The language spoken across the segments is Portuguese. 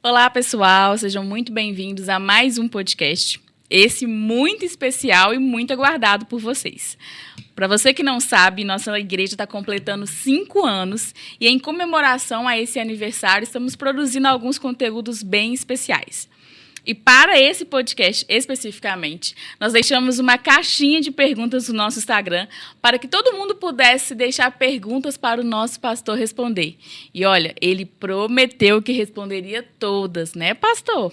Olá, pessoal, sejam muito bem-vindos a mais um podcast. Esse muito especial e muito aguardado por vocês. Para você que não sabe, nossa igreja está completando 5 anos e, em comemoração a esse aniversário, estamos produzindo alguns conteúdos bem especiais. E para esse podcast especificamente, nós deixamos uma caixinha de perguntas no nosso Instagram para que todo mundo pudesse deixar perguntas para o nosso pastor responder. E olha, ele prometeu que responderia todas, né, pastor?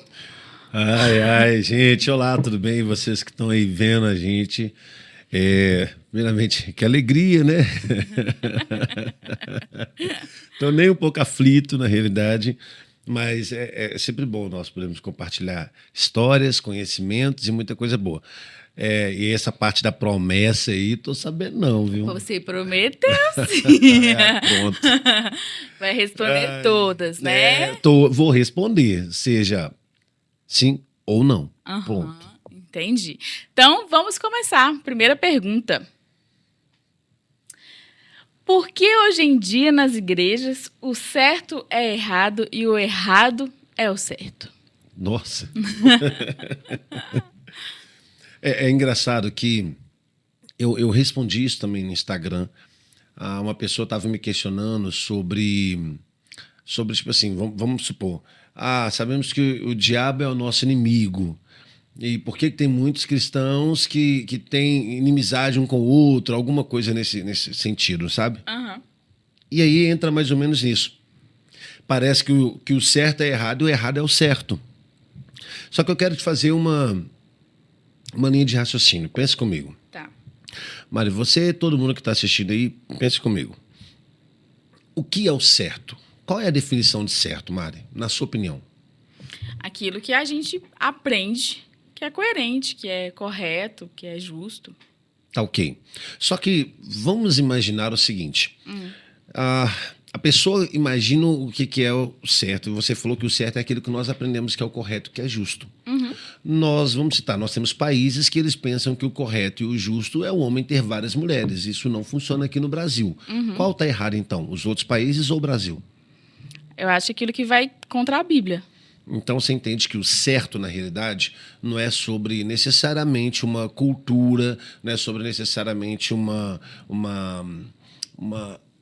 Ai, gente, olá, tudo bem? Vocês que estão aí vendo a gente. Primeiramente, que alegria, né? Estou nem um pouco aflito, na realidade, mas é sempre bom nós podermos compartilhar histórias, conhecimentos e muita coisa boa. E essa parte da promessa aí, tô sabendo não, viu? Você prometeu, sim. Pronto. Vai responder todas, né? Vou responder, seja sim ou não. Pronto. Entendi. Então, vamos começar. Primeira pergunta. Por que hoje em dia nas igrejas o certo é errado e o errado é o certo? Nossa. É engraçado que eu respondi isso também no Instagram. Uma pessoa estava me questionando sobre tipo assim, vamos supor, sabemos que o diabo é o nosso inimigo. E por que tem muitos cristãos que têm inimizade um com o outro, alguma coisa nesse sentido, sabe? Uhum. E aí entra mais ou menos nisso. Parece que o certo é errado e o errado é o certo. Só que eu quero te fazer uma linha de raciocínio. Pense comigo. Tá. Mari, você, todo mundo que está assistindo aí, pense comigo. O que é o certo? Qual é a definição de certo, Mari, na sua opinião? Aquilo que a gente aprende que é coerente, que é correto, que é justo. Tá ok. Só que vamos imaginar o seguinte. A pessoa imagina o que é o certo. Você falou que o certo é aquilo que nós aprendemos que é o correto, que é justo. Uhum. Nós temos países que eles pensam que o correto e o justo é o homem ter várias mulheres. Isso não funciona aqui no Brasil. Qual está errado, então? Os outros países ou o Brasil? Eu acho aquilo que vai contra a Bíblia. Então você entende que o certo, na realidade, não é sobre necessariamente uma cultura, não é sobre necessariamente uma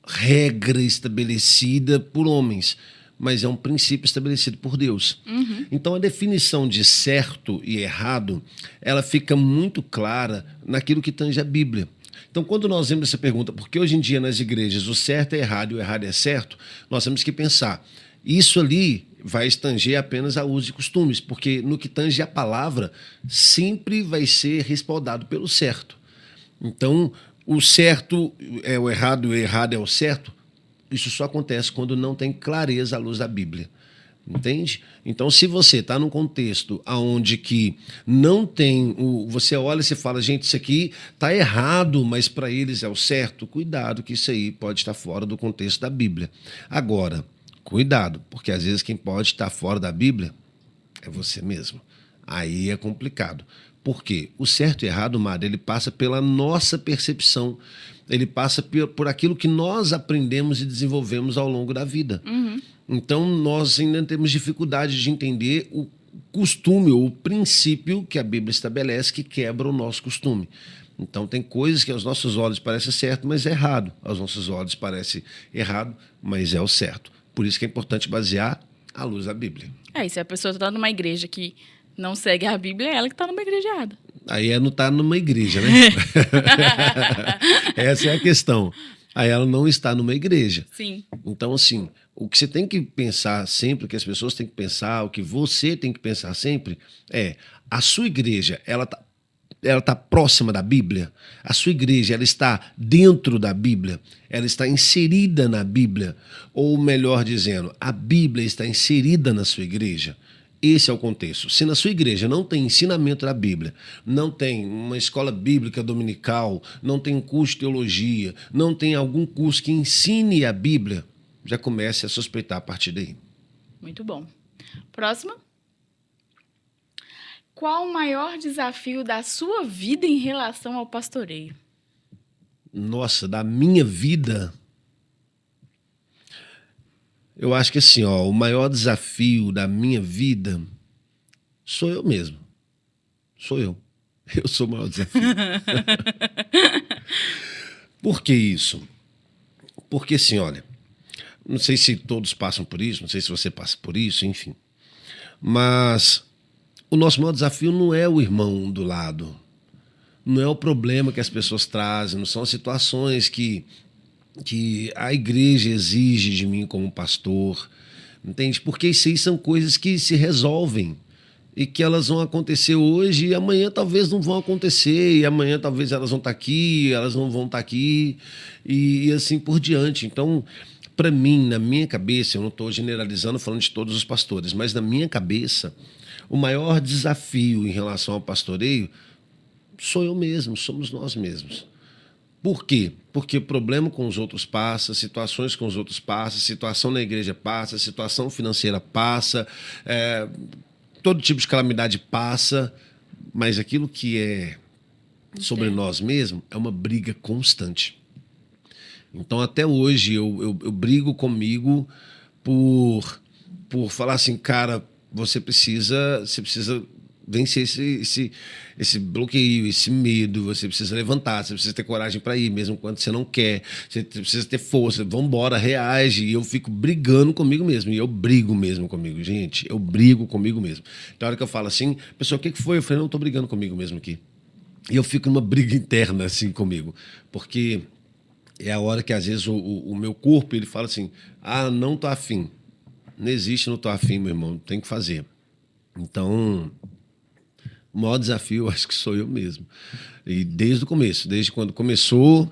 regra estabelecida por homens, mas é um princípio estabelecido por Deus. Então a definição de certo e errado, ela fica muito clara naquilo que tange a Bíblia. Então, quando nós vemos essa pergunta, por que hoje em dia nas igrejas o certo é errado e o errado é certo, nós temos que pensar, isso ali vai estanger apenas a usos e costumes, porque no que tange a palavra, sempre vai ser respaldado pelo certo. Então, o certo é o errado e o errado é o certo, isso só acontece quando não tem clareza à luz da Bíblia. Entende? Então, se você está num contexto onde que não tem, você olha e você fala, gente, isso aqui está errado, mas para eles é o certo, cuidado que isso aí pode estar fora do contexto da Bíblia. Agora, cuidado, porque às vezes quem pode estar fora da Bíblia é você mesmo. Aí é complicado. Por quê? O certo e errado, Mário, ele passa pela nossa percepção, ele passa por aquilo que nós aprendemos e desenvolvemos ao longo da vida. Então, nós ainda temos dificuldade de entender o costume ou o princípio que a Bíblia estabelece que quebra o nosso costume. Então, tem coisas que aos nossos olhos parece certo, mas é errado. Aos nossos olhos parece errado, mas é o certo. Por isso que é importante basear à luz da Bíblia. E se a pessoa está numa igreja que não segue a Bíblia, é ela que está numa igreja errada. Aí ela não está numa igreja, né? Essa é a questão. Aí ela não está numa igreja. Sim. Então, assim, o que você tem que pensar sempre, o que as pessoas têm que pensar, o que você tem que pensar sempre é a sua igreja, ela tá próxima da Bíblia? A sua igreja, ela está dentro da Bíblia? Ela está inserida na Bíblia? Ou melhor dizendo, a Bíblia está inserida na sua igreja? Esse é o contexto. Se na sua igreja não tem ensinamento da Bíblia, não tem uma escola bíblica dominical, não tem um curso de teologia, não tem algum curso que ensine a Bíblia, já comece a suspeitar a partir daí. Muito bom. Próxima. Qual o maior desafio da sua vida em relação ao pastoreio? Nossa, da minha vida... Eu acho que assim, ó, o maior desafio da minha vida sou eu mesmo. Sou eu. Eu sou o maior desafio. Por que isso? Porque assim, olha, não sei se todos passam por isso, não sei se você passa por isso, enfim. Mas o nosso maior desafio não é o irmão do lado. Não é o problema que as pessoas trazem, não são as situações que a igreja exige de mim como pastor, entende? Porque isso aí são coisas que se resolvem e que elas vão acontecer hoje e amanhã talvez não vão acontecer, e amanhã talvez elas vão estar aqui, elas não vão estar aqui, e assim por diante. Então, para mim, na minha cabeça, eu não estou generalizando falando de todos os pastores, mas na minha cabeça, o maior desafio em relação ao pastoreio sou eu mesmo, somos nós mesmos. Por quê? Porque problema com os outros passa, situações com os outros passa, situação na igreja passa, situação financeira passa, todo tipo de calamidade passa, mas aquilo que é sobre nós mesmos é uma briga constante. Então, até hoje, eu brigo comigo por falar assim, cara, você precisa vencer esse bloqueio, esse medo, você precisa levantar, você precisa ter coragem para ir, mesmo quando você não quer, você precisa ter força, vambora, reage, e eu fico brigando comigo mesmo, e eu brigo mesmo comigo, gente, eu brigo comigo mesmo. Então, a hora que eu falo assim, pessoal, o que foi? Eu falei, não, eu tô brigando comigo mesmo aqui. E eu fico numa briga interna, assim, comigo, porque é a hora que, às vezes, o meu corpo, ele fala assim, não tô afim. Não existe não tô afim, meu irmão, tem que fazer. Então, o maior desafio, eu acho que sou eu mesmo. E desde o começo, desde quando começou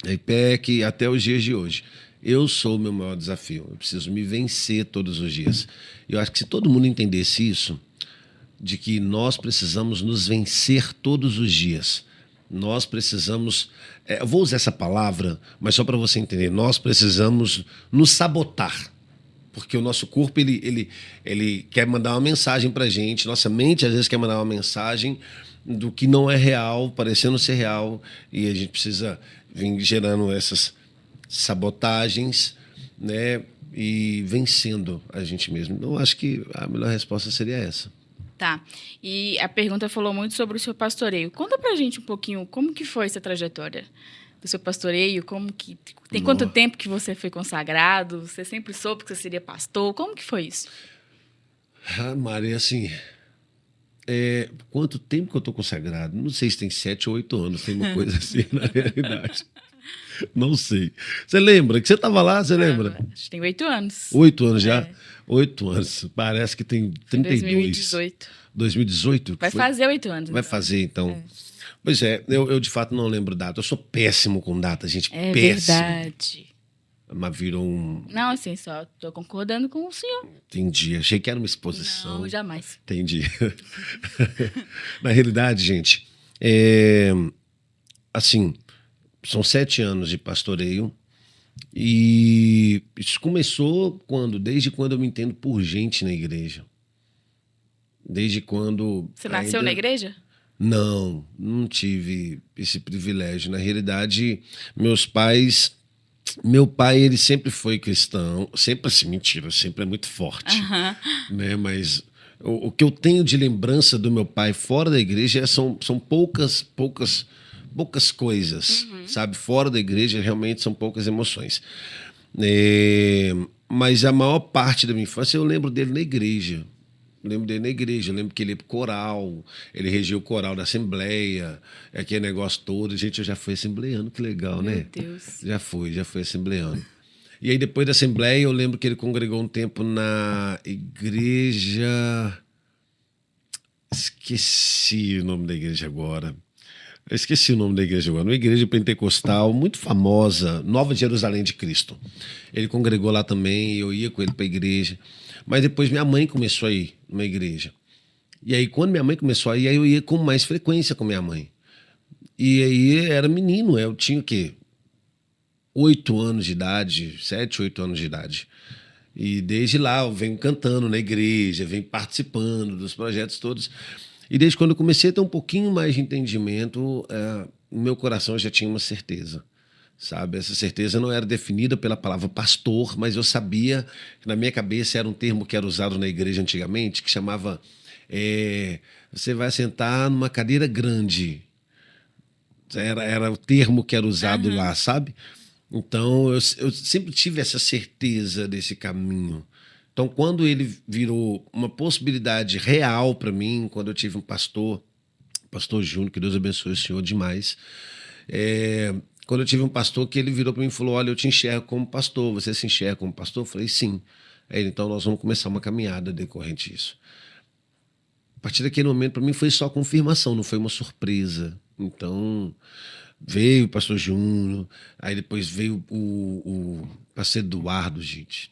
a IPEC até os dias de hoje, eu sou o meu maior desafio. Eu preciso me vencer todos os dias. Eu acho que se todo mundo entendesse isso, de que nós precisamos nos vencer todos os dias. Nós precisamos... eu vou usar essa palavra, mas só para você entender. Nós precisamos nos sabotar. Porque o nosso corpo, ele quer mandar uma mensagem para a gente. Nossa mente, às vezes, quer mandar uma mensagem do que não é real, parecendo ser real. E a gente precisa vir gerando essas sabotagens, né? E vencendo a gente mesmo. Então, acho que a melhor resposta seria essa. Tá. E a pergunta falou muito sobre o seu pastoreio. Conta pra gente um pouquinho como que foi essa trajetória do seu pastoreio, tem quanto tempo que você foi consagrado? Você sempre soube que você seria pastor? Como que foi isso? Maria, assim, quanto tempo que eu estou consagrado? Não sei se tem 7 ou 8 anos, tem uma coisa assim na realidade. Não sei. Você lembra? Que você estava lá, você lembra? Acho que tem 8 anos. 8 anos já? 8 anos. Parece que tem 32. 2018. 2018? Vai fazer 8 anos. Vai fazer, então. Pois é, eu de fato não lembro data. Eu sou péssimo com data, gente. É péssimo. Verdade. Mas virou um... Não, assim, só estou concordando com o senhor. Entendi. Achei que era uma exposição. Não, jamais. Entendi. Na realidade, gente, assim, são 7 anos de pastoreio e isso começou desde quando eu me entendo por gente na igreja. Desde quando... Você nasceu na igreja? Não tive esse privilégio. Na realidade, meu pai, ele sempre foi cristão, sempre assim, mentira, sempre é muito forte, né? Mas o que eu tenho de lembrança do meu pai fora da igreja são poucas coisas, sabe? Fora da igreja, realmente são poucas emoções. Mas a maior parte da minha infância eu lembro dele na igreja. Eu lembro que ele ia pro coral, ele regia o coral da Assembleia, aquele negócio todo. Gente, eu já fui assembleano, que legal, né? Meu Deus. Já fui assembleano. E aí, depois da Assembleia, eu lembro que ele congregou um tempo na igreja... Esqueci o nome da igreja agora. Uma igreja pentecostal muito famosa, Nova Jerusalém de Cristo. Ele congregou lá também, eu ia com ele para a igreja. Mas depois minha mãe começou a ir numa igreja. E aí, quando minha mãe começou a ir, aí eu ia com mais frequência com minha mãe. E aí, era menino, eu tinha o quê? 8 anos de idade, 7, 8 anos de idade. E desde lá eu venho cantando na igreja, venho participando dos projetos todos. E desde quando eu comecei a ter um pouquinho mais de entendimento, no meu coração já tinha uma certeza. sabe? Essa certeza não era definida pela palavra pastor, mas eu sabia que na minha cabeça era um termo que era usado na igreja antigamente, que chamava você vai sentar numa cadeira grande. Era o termo que era usado lá, sabe? Então, eu sempre tive essa certeza desse caminho. Então, quando ele virou uma possibilidade real para mim, quando eu tive um pastor Júnior, que Deus abençoe o senhor demais, quando eu tive um pastor que ele virou para mim e falou, olha, eu te enxergo como pastor, você se enxerga como pastor? Eu falei, sim. Aí ele, então nós vamos começar uma caminhada decorrente disso. A partir daquele momento, para mim, foi só confirmação, não foi uma surpresa. Então, veio o pastor Júnior, aí depois veio o pastor Eduardo, gente.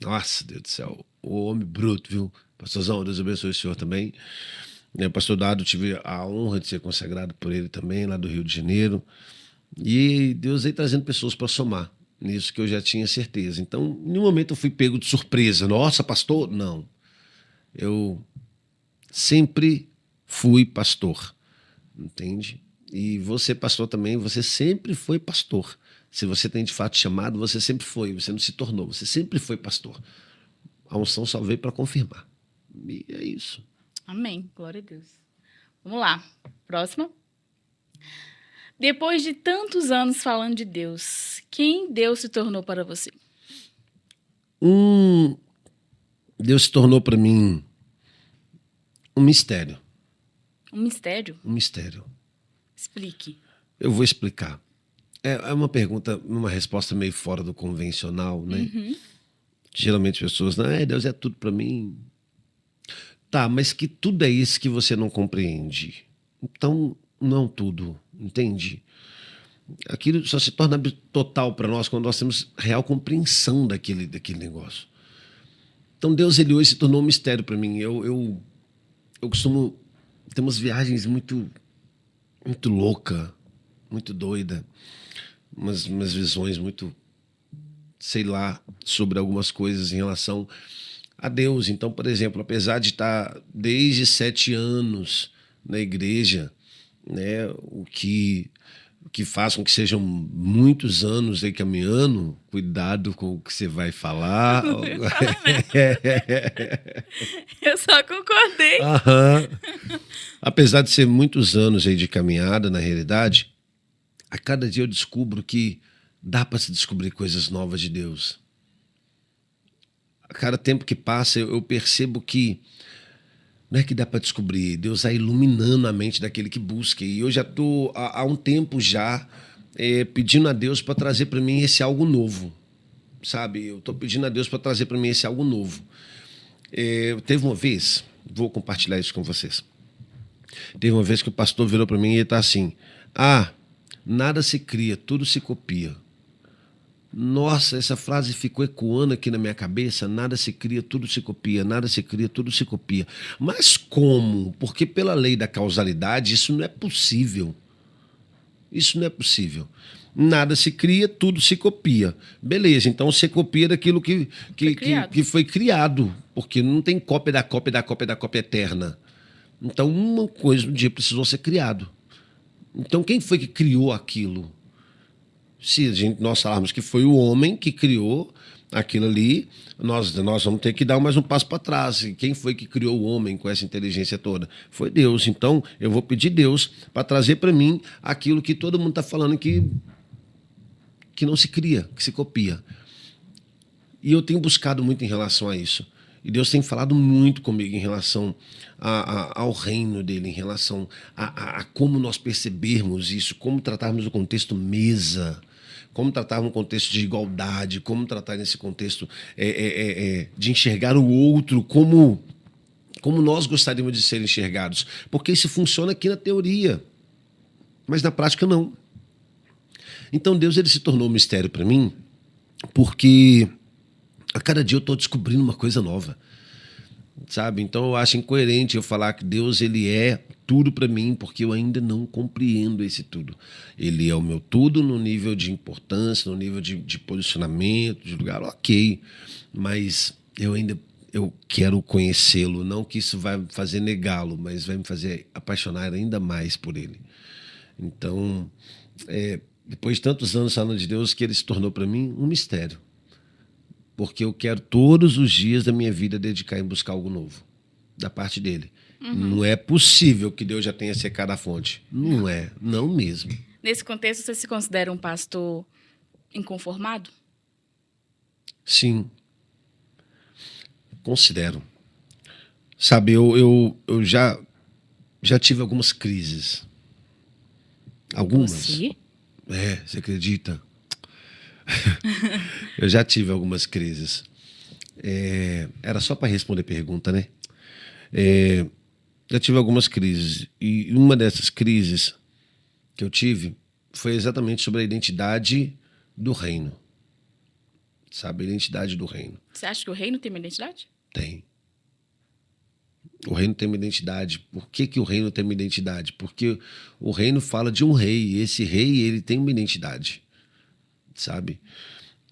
Nossa, Deus do céu, o homem bruto, viu? Pastorzão, Deus abençoe o senhor também. O pastor Eduardo, tive a honra de ser consagrado por ele também, lá do Rio de Janeiro. E Deus veio trazendo pessoas para somar nisso que eu já tinha certeza. Então, em nenhum momento eu fui pego de surpresa. Nossa, pastor? Não. Eu sempre fui pastor, entende? E você, pastor, também, você sempre foi pastor. Se você tem de fato chamado, você sempre foi, você não se tornou, você sempre foi pastor. A unção só veio para confirmar. E é isso. Amém. Glória a Deus. Vamos lá. Próxima. Depois de tantos anos falando de Deus, quem Deus se tornou para você? Deus se tornou para mim um mistério. Um mistério? Um mistério. Explique. Eu vou explicar. É uma pergunta, uma resposta meio fora do convencional, né? Geralmente as pessoas, Deus é tudo para mim. Tá, mas que tudo é isso que você não compreende? Então, não tudo, entende? Aquilo só se torna total para nós quando nós temos real compreensão daquele negócio. Então, Deus, ele hoje se tornou um mistério para mim. Eu costumo ter umas viagens muito louca, muito doida, umas visões muito, sei lá, sobre algumas coisas em relação a Deus. Então, por exemplo, apesar de estar desde 7 anos na igreja, né, o que faz com que sejam muitos anos aí caminhando, cuidado com o que você vai falar. Eu só concordei. Apesar de ser muitos anos aí de caminhada, na realidade, a cada dia eu descubro que dá para se descobrir coisas novas de Deus. A cada tempo que passa, eu percebo que não é que dá para descobrir, Deus está iluminando a mente daquele que busca. E eu já estou há um tempo já pedindo a Deus para trazer para mim esse algo novo, sabe? Eu estou pedindo a Deus para trazer para mim esse algo novo. Teve uma vez, vou compartilhar isso com vocês. Teve uma vez que o pastor virou para mim e ele está assim, nada se cria, tudo se copia. Nossa, essa frase ficou ecoando aqui na minha cabeça. Nada se cria, tudo se copia. Nada se cria, tudo se copia. Mas como? Porque pela lei da causalidade isso não é possível. Isso não é possível. Nada se cria, tudo se copia. Beleza, então você copia daquilo que foi criado. Porque não tem cópia da cópia da cópia da cópia eterna. Então uma coisa um dia precisou ser criado. Então quem foi que criou aquilo? Se nós falarmos que foi o homem que criou aquilo ali, nós vamos ter que dar mais um passo para trás. E quem foi que criou o homem com essa inteligência toda? Foi Deus. Então, eu vou pedir Deus para trazer para mim aquilo que todo mundo está falando que não se cria, que se copia. E eu tenho buscado muito em relação a isso. E Deus tem falado muito comigo em relação ao reino dele, em relação a como nós percebermos isso, como tratarmos o contexto mesa, como tratar um contexto de igualdade, como tratar nesse contexto de enxergar o outro como nós gostaríamos de ser enxergados. Porque isso funciona aqui na teoria, mas na prática não. Então Deus ele se tornou um mistério para mim, porque a cada dia eu estou descobrindo uma coisa nova, sabe? Então eu acho incoerente eu falar que Deus ele é tudo para mim, porque eu ainda não compreendo esse tudo. Ele é o meu tudo no nível de importância, no nível de posicionamento, de lugar, ok, mas eu quero conhecê-lo, não que isso vai me fazer negá-lo, mas vai me fazer apaixonar ainda mais por ele. Então, depois de tantos anos falando de Deus, que ele se tornou para mim um mistério. Porque eu quero todos os dias da minha vida dedicar em buscar algo novo da parte dele. Não é possível que Deus já tenha secado a fonte. Não é, não mesmo. Nesse contexto, você se considera um pastor inconformado? Sim, considero. Sabe, eu já tive algumas crises. Algumas. Você? Você acredita? Eu já tive algumas crises. Era só para responder pergunta, né? Já tive algumas crises. E uma dessas crises que eu tive foi exatamente sobre a identidade do reino. Sabe, a identidade do reino. Você acha que o reino tem uma identidade? Tem. O reino tem uma identidade. Por que o reino tem uma identidade? Porque o reino fala de um rei. E esse rei, ele tem uma identidade. Sabe?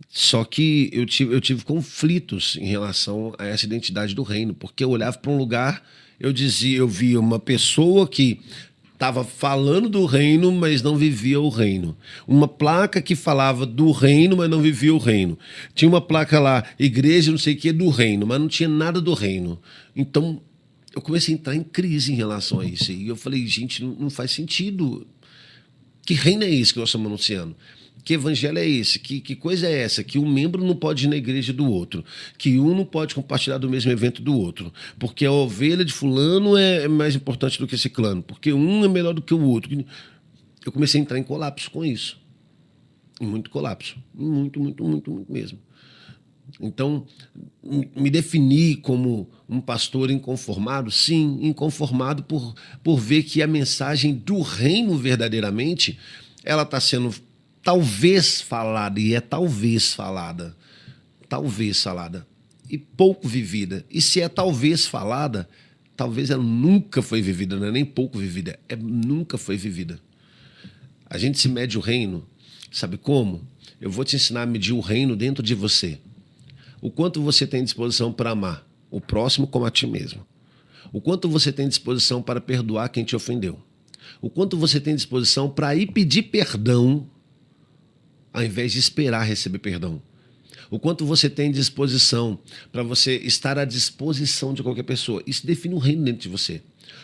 Só que eu tive conflitos em relação a essa identidade do reino. Porque eu olhava para um lugar, eu via uma pessoa que estava falando do reino, mas não vivia o reino. Uma placa que falava do reino, mas não vivia o reino. Tinha uma placa lá, igreja não sei o que, do reino, mas não tinha nada do reino. Então, eu comecei a entrar em crise em relação a isso. E eu falei, gente, não faz sentido. Que reino é esse que nós estamos anunciando? Que evangelho é esse? Que coisa é essa? Que um membro não pode ir na igreja do outro. Que um não pode compartilhar do mesmo evento do outro. Porque a ovelha de fulano é mais importante do que esse clã. Porque um é melhor do que o outro. Eu comecei a entrar em colapso com isso. Em muito colapso. Muito mesmo. Então, me defini como um pastor inconformado? Sim, inconformado por ver que a mensagem do reino verdadeiramente, ela está sendo talvez falada, e é talvez falada, e pouco vivida. E se é talvez falada, talvez ela nunca foi vivida, não é nem pouco vivida, nunca foi vivida. A gente se mede o reino, sabe como? Eu vou te ensinar a medir o reino dentro de você. O quanto você tem disposição para amar o próximo como a ti mesmo. O quanto você tem disposição para perdoar quem te ofendeu. O quanto você tem disposição para ir pedir perdão ao invés de esperar receber perdão. O quanto você tem disposição para você estar à disposição de qualquer pessoa. Isso define um reino dentro de você.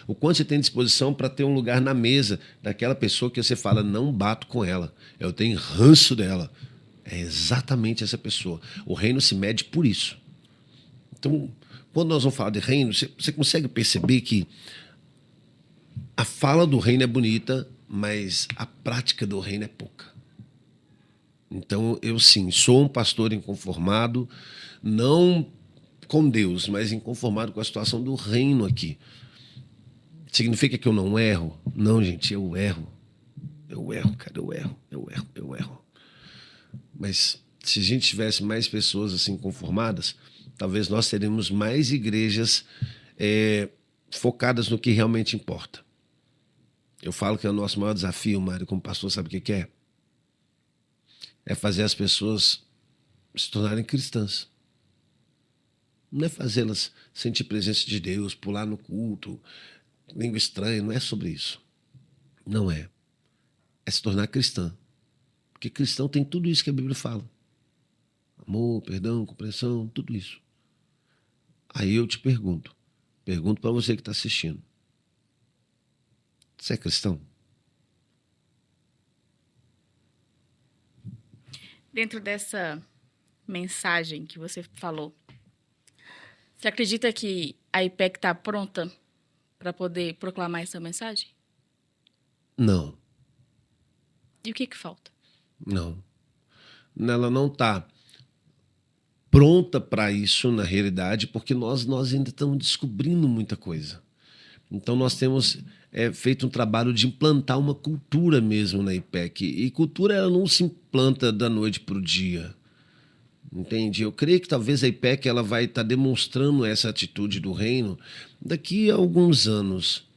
O quanto você tem disposição para ter um lugar na mesa daquela pessoa que você fala, não bato com ela, eu tenho ranço dela. É exatamente essa pessoa. O reino se mede por isso. Então, quando nós vamos falar de reino, você consegue perceber que a fala do reino é bonita, mas a prática do reino é pouca. Então, eu sim, sou um pastor inconformado, não com Deus, mas inconformado com a situação do reino aqui. Significa que eu não erro? Não, gente, eu erro. Eu erro, cara, eu erro. Mas se a gente tivesse mais pessoas assim conformadas, talvez nós teríamos mais igrejas focadas no que realmente importa. Eu falo que é o nosso maior desafio, Mário, como pastor, sabe o que é? É fazer as pessoas se tornarem cristãs. Não é fazê-las sentir presença de Deus, pular no culto, língua estranha, não é sobre isso. Não é. É se tornar cristã. Porque cristão tem tudo isso que a Bíblia fala. Amor, perdão, compreensão, tudo isso. Aí eu te pergunto para você que está assistindo. Você é cristão? Dentro dessa mensagem que você falou, você acredita que a IPEC está pronta para poder proclamar essa mensagem? Não. E o que falta? Não. Ela não está pronta para isso, na realidade, porque nós ainda estamos descobrindo muita coisa. Então, nós temos feito um trabalho de implantar uma cultura mesmo na IPEC. E cultura ela não se implanta da noite para o dia. Entende? Eu creio que talvez a IPEC ela vai estar demonstrando essa atitude do reino daqui a alguns anos.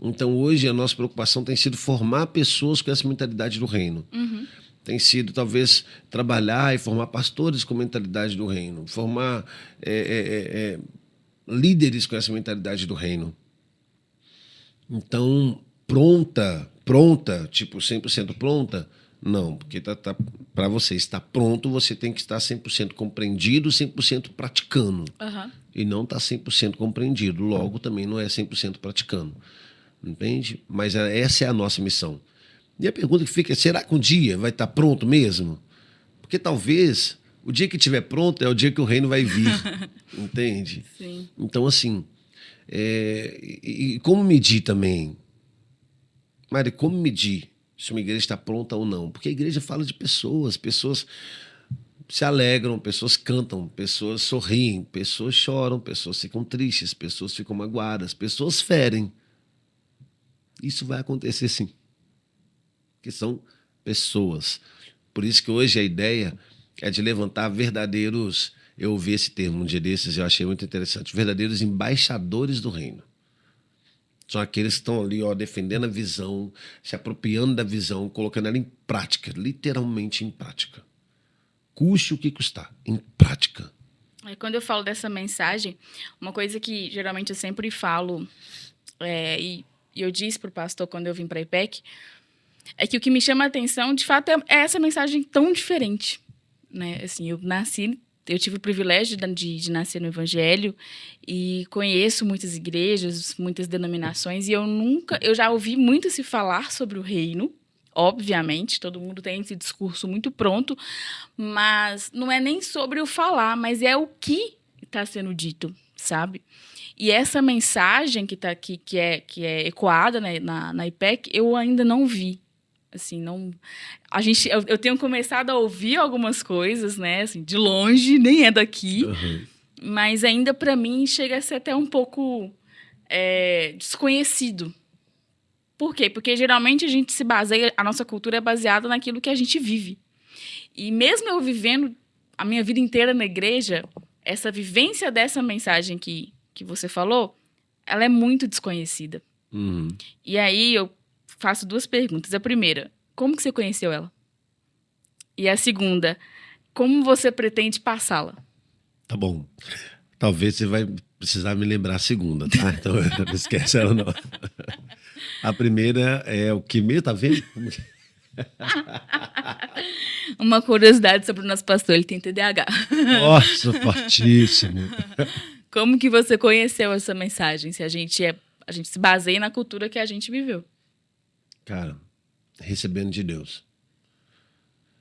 Então, hoje, a nossa preocupação tem sido formar pessoas com essa mentalidade do reino. Uhum. Tem sido, talvez, trabalhar e formar pastores com mentalidade do reino. Formar líderes com essa mentalidade do reino. Então, pronta, tipo 100% pronta, Não, porque para você estar pronto, você tem que estar 100% compreendido, 100% praticando. Aham. E não está 100% compreendido. Logo, também não é 100% praticando. Entende? Mas essa é a nossa missão. E a pergunta que fica é, será que um dia vai estar pronto mesmo? Porque talvez o dia que estiver pronto é o dia que o reino vai vir. Entende? Sim. Então, assim, e como medir também? Mari, como medir se uma igreja está pronta ou não? Porque a igreja fala de pessoas, pessoas se alegram, pessoas cantam, pessoas sorriem, pessoas choram, pessoas ficam tristes, pessoas ficam magoadas, pessoas ferem. Isso vai acontecer sim, porque são pessoas. Por isso que hoje a ideia é de levantar verdadeiros, eu ouvi esse termo um dia desses, eu achei muito interessante, verdadeiros embaixadores do reino. São aqueles que estão ali, ó, defendendo a visão, se apropriando da visão, colocando ela em prática, literalmente em prática. Custe o que custar, em prática. Quando eu falo dessa mensagem, uma coisa que geralmente eu sempre falo, e eu disse para o pastor quando eu vim para a IPEC, é que o que me chama a atenção, de fato, é essa mensagem tão diferente. Né? Assim, eu tive o privilégio de nascer no Evangelho e conheço muitas igrejas, muitas denominações, e eu já ouvi muito se falar sobre o reino, obviamente, todo mundo tem esse discurso muito pronto, mas não é nem sobre o falar, mas é o que está sendo dito, sabe? E essa mensagem que é ecoada, né, na IPEC, eu ainda não vi. Assim, não... eu tenho começado a ouvir algumas coisas, né? Assim, de longe, nem é daqui. Uhum. Mas ainda, para mim, chega a ser até um pouco desconhecido. Por quê? Porque, geralmente, a nossa cultura é baseada naquilo que a gente vive. E mesmo eu vivendo a minha vida inteira na igreja, essa vivência dessa mensagem que você falou, ela é muito desconhecida. Uhum. E aí, eu faço 2 perguntas. A primeira, como que você conheceu ela? E a segunda, como você pretende passá-la? Tá bom. Talvez você vai precisar me lembrar a segunda, tá? Então não esquece ela, não. A primeira é o que mesmo, tá vendo? Uma curiosidade sobre o nosso pastor, ele tem TDAH. Nossa, fortíssimo. Como que você conheceu essa mensagem? Se a gente se baseia na cultura que a gente viveu. Cara, recebendo de Deus.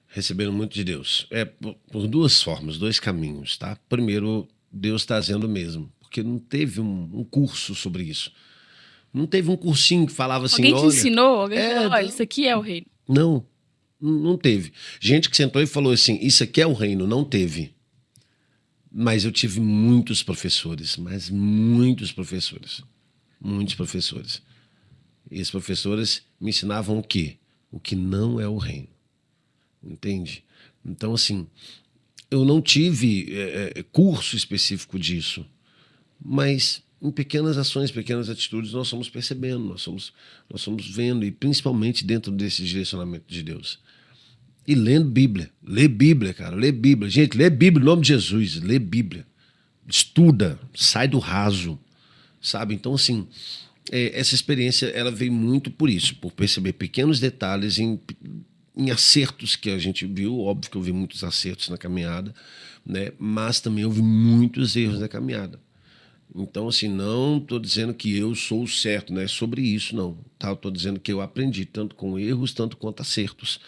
Recebendo muito de Deus. Por 2 formas, 2 caminhos, tá? Primeiro, Deus trazendo mesmo, porque não teve um curso sobre isso. Não teve um cursinho que falava assim, Alguém te olha... ensinou? Alguém falou, olha, isso aqui é o reino. Não teve. Gente que sentou e falou assim, isso aqui é o reino, não teve. Mas eu tive muitos professores, mas muitos professores. Muitos professores. E esses professores me ensinavam o quê? O que não é o reino. Entende? Então, assim, eu não tive curso específico disso, mas em pequenas ações, pequenas atitudes, nós somos percebendo, nós somos vendo, e principalmente dentro desse direcionamento de Deus. E lendo Bíblia. Lê Bíblia, cara. Lê Bíblia. Gente, lê Bíblia em nome de Jesus. Lê Bíblia. Estuda. Sai do raso. Sabe? Então, assim, essa experiência, ela veio muito por isso, por perceber pequenos detalhes em acertos que a gente viu. Óbvio que eu vi muitos acertos na caminhada, né? Mas também houve muitos erros na caminhada. Então, assim, não estou dizendo que eu sou o certo, né? Sobre isso, não. Tá? Estou dizendo que eu aprendi tanto com erros, tanto quanto acertos.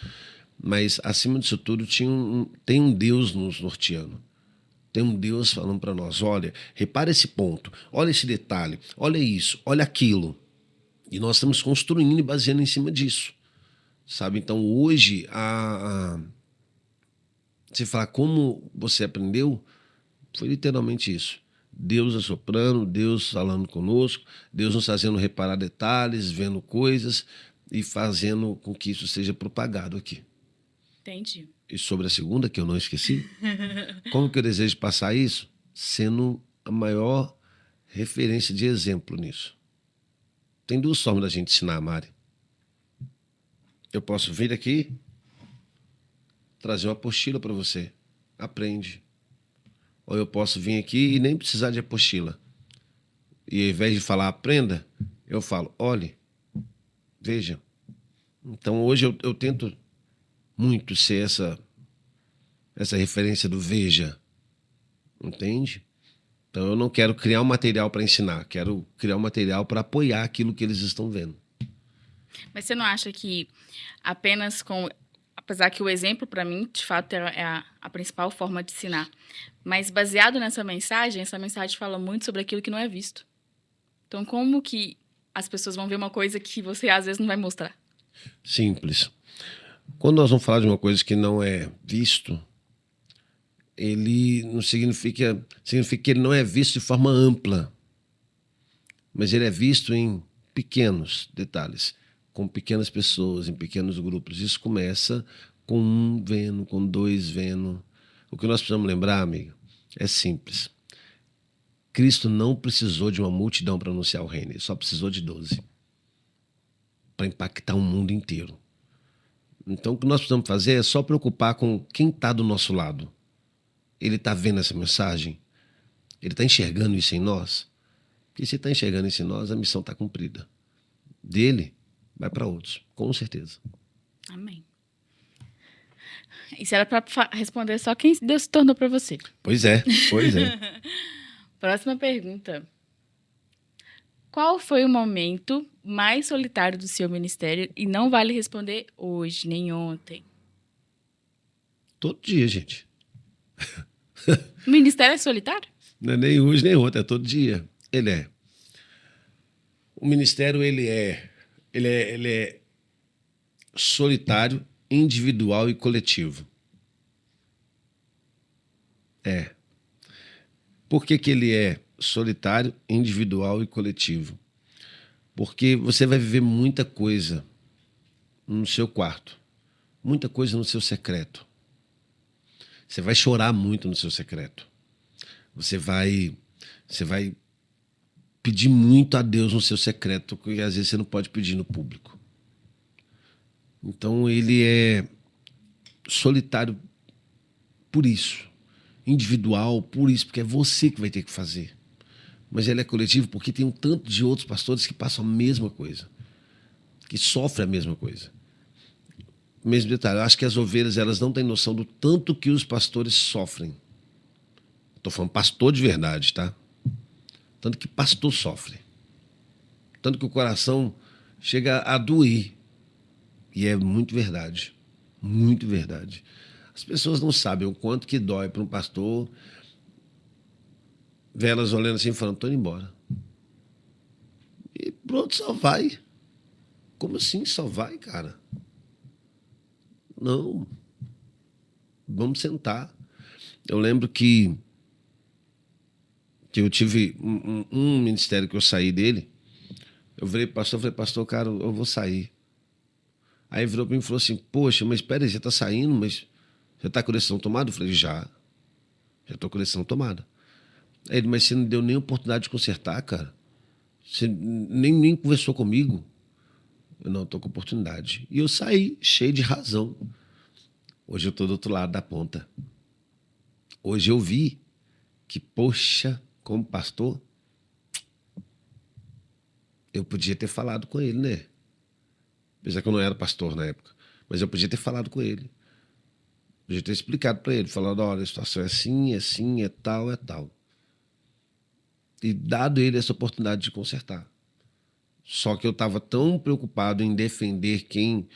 Mas, acima disso tudo, tem um Deus nos norteando. Tem um Deus falando para nós, olha, repara esse ponto, olha esse detalhe, olha isso, olha aquilo. E nós estamos construindo e baseando em cima disso. Sabe? Então, hoje, você falar como você aprendeu, foi literalmente isso. Deus assoprando, Deus falando conosco, Deus nos fazendo reparar detalhes, vendo coisas e fazendo com que isso seja propagado aqui. Entendi. E sobre a segunda, que eu não esqueci, como que eu desejo passar isso? Sendo a maior referência de exemplo nisso. Tem 2 formas da gente ensinar, Mari. Eu posso vir aqui, trazer uma apostila para você. Aprende. Ou eu posso vir aqui e nem precisar de apostila. E ao invés de falar aprenda, eu falo, olhe, veja. Então hoje eu tento muito ser essa referência do veja, entende? Então eu não quero criar um material para ensinar, quero criar um material para apoiar aquilo que eles estão vendo. Mas você não acha que apenas com... Apesar que o exemplo, para mim, de fato, é a principal forma de ensinar. Mas baseado nessa mensagem, essa mensagem fala muito sobre aquilo que não é visto. Então, como que as pessoas vão ver uma coisa que você, às vezes, não vai mostrar? Simples. Quando nós vamos falar de uma coisa que não é visto, ele não significa que ele não é visto de forma ampla, mas ele é visto em pequenos detalhes, com pequenas pessoas, em pequenos grupos. Isso começa com um vendo, com dois vendo. O que nós precisamos lembrar, amigo, é simples. Cristo não precisou de uma multidão para anunciar o reino, ele só precisou de 12 para impactar o mundo inteiro. Então o que nós precisamos fazer é só preocupar com quem está do nosso lado. Ele está vendo essa mensagem? Ele está enxergando isso em nós? Porque se está enxergando isso em nós, a missão está cumprida. Dele, vai para outros, com certeza. Amém. Isso era para responder só quem Deus se tornou para você. Pois é. Próxima pergunta. Qual foi o momento mais solitário do seu ministério? E não vale responder hoje, nem ontem. Todo dia, gente. O ministério é solitário? Não é nem hoje, nem ontem, é todo dia. Ele é. O ministério, ele é solitário, individual e coletivo. É. Por que ele é solitário, individual e coletivo? Porque você vai viver muita coisa no seu quarto, muita coisa no seu secreto. Você vai chorar muito no seu secreto. Você vai pedir muito a Deus no seu secreto, que às vezes você não pode pedir no público. Então ele é solitário por isso, individual por isso, porque é você que vai ter que fazer. Mas ele é coletivo porque tem um tanto de outros pastores que passam a mesma coisa, que sofrem a mesma coisa. Mesmo detalhe, eu acho que as ovelhas elas não têm noção do tanto que os pastores sofrem. Estou falando pastor de verdade, tá? Tanto que pastor sofre. Tanto que o coração chega a doer. E é muito verdade. Muito verdade. As pessoas não sabem o quanto que dói para um pastor ver elas olhando assim e falando, estou indo embora. E pronto, só vai. Como assim só vai, cara? Não. Vamos sentar. Eu lembro que eu tive um ministério que eu saí dele. Eu virei pastor, falei, pastor, cara, eu vou sair. Aí virou para mim e falou assim, poxa, mas espera aí, você está saindo, mas você está com a decisão tomada? Eu falei, já estou com a decisão tomada. Aí ele, mas você não deu nem oportunidade de consertar, cara? Você nem conversou comigo? Eu não, estou com oportunidade. E eu saí, cheio de razão. Hoje eu estou do outro lado da ponta. Hoje eu vi que, poxa, como pastor, eu podia ter falado com ele, né? Apesar que eu não era pastor na época. Mas eu podia ter falado com ele. Podia ter explicado para ele, falando, olha, a situação é assim, é tal, é tal. E dado ele essa oportunidade de consertar. Só que eu estava tão preocupado em defender quem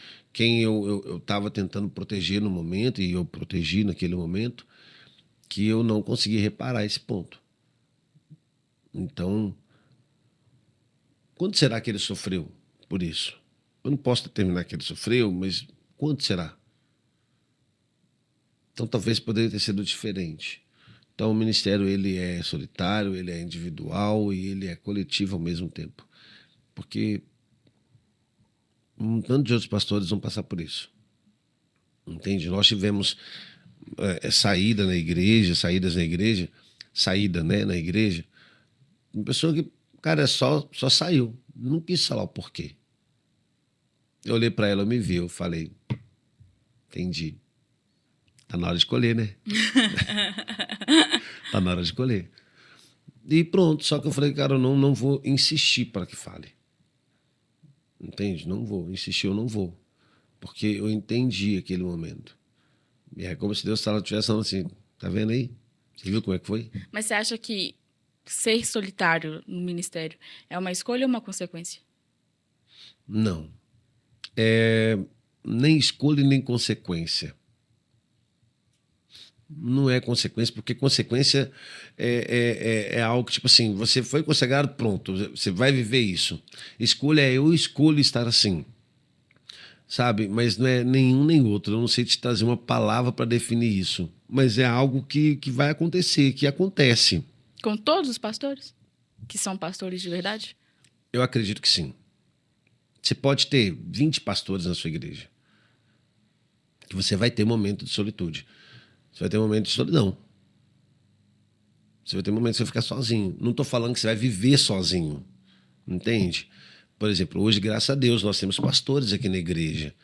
eu estava tentando proteger no momento, e eu protegi naquele momento, que eu não consegui reparar esse ponto. Então, quanto será que ele sofreu por isso? Eu não posso determinar que ele sofreu, mas quanto será? Então, talvez poderia ter sido diferente. Então, o ministério ele é solitário, ele é individual e ele é coletivo ao mesmo tempo. Porque um tanto de outros pastores vão passar por isso. Entende? Nós tivemos saídas na igreja, né, na igreja. Uma pessoa que, cara, só saiu. Não quis falar o porquê. Eu olhei para ela, eu me vi, eu falei, entendi. Tá na hora de escolher, né? Tá na hora de escolher. E pronto, só que eu falei, cara, eu não vou insistir para que fale. Entende? Não vou insistir, eu não vou. porque eu entendi aquele momento. E é como se Deus estivesse falando assim, tá vendo aí? Você viu como é que foi? Mas você acha que ser solitário no ministério é uma escolha ou uma consequência? Não. É nem escolha nem consequência. Não é consequência, porque consequência é algo tipo assim, você foi consagrado, pronto, você vai viver isso. Escolha é eu escolho estar assim, sabe? Mas não é nenhum nem outro. Eu não sei te trazer uma palavra para definir isso, mas é algo que vai acontecer, que acontece. Com todos os pastores? Que são pastores de verdade? Eu acredito que sim. Você pode ter 20 pastores na sua igreja, que você vai ter momento de solitude. Você vai ter momento de solidão. Você vai ter momento que você vai ficar sozinho. Não estou falando que você vai viver sozinho. Entende? Por exemplo, hoje, graças a Deus, nós temos pastores aqui na igreja.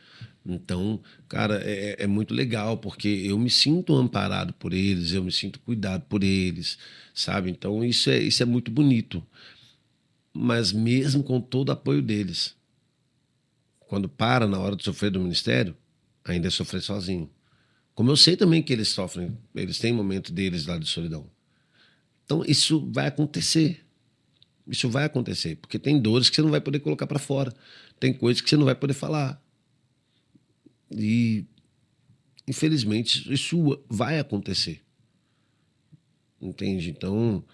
Então, cara, é muito legal, porque eu me sinto amparado por eles, eu me sinto cuidado por eles, sabe? Então, isso é muito bonito. Mas mesmo com todo o apoio deles, quando para na hora de sofrer do ministério, ainda é sofrer sozinho. Como eu sei também que eles sofrem, eles têm momento deles lá de solidão. Então, isso vai acontecer. Isso vai acontecer, porque tem dores que você não vai poder colocar para fora. Tem coisas que você não vai poder falar. E, infelizmente, isso vai acontecer. Entende? Então,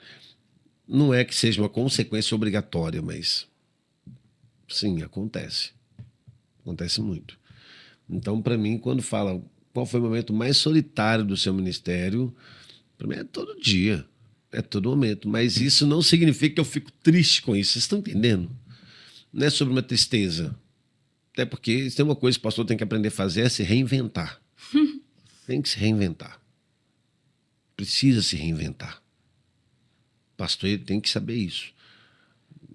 não é que seja uma consequência obrigatória, mas sim, acontece. Acontece muito. Então, para mim, quando fala qual foi o momento mais solitário do seu ministério, para mim é todo dia. É todo momento. Mas isso não significa que eu fico triste com isso. Vocês estão entendendo? Não é sobre uma tristeza. Até porque se tem uma coisa que o pastor tem que aprender a fazer é se reinventar. Tem que se reinventar. Precisa se reinventar. O pastor ele tem que saber isso.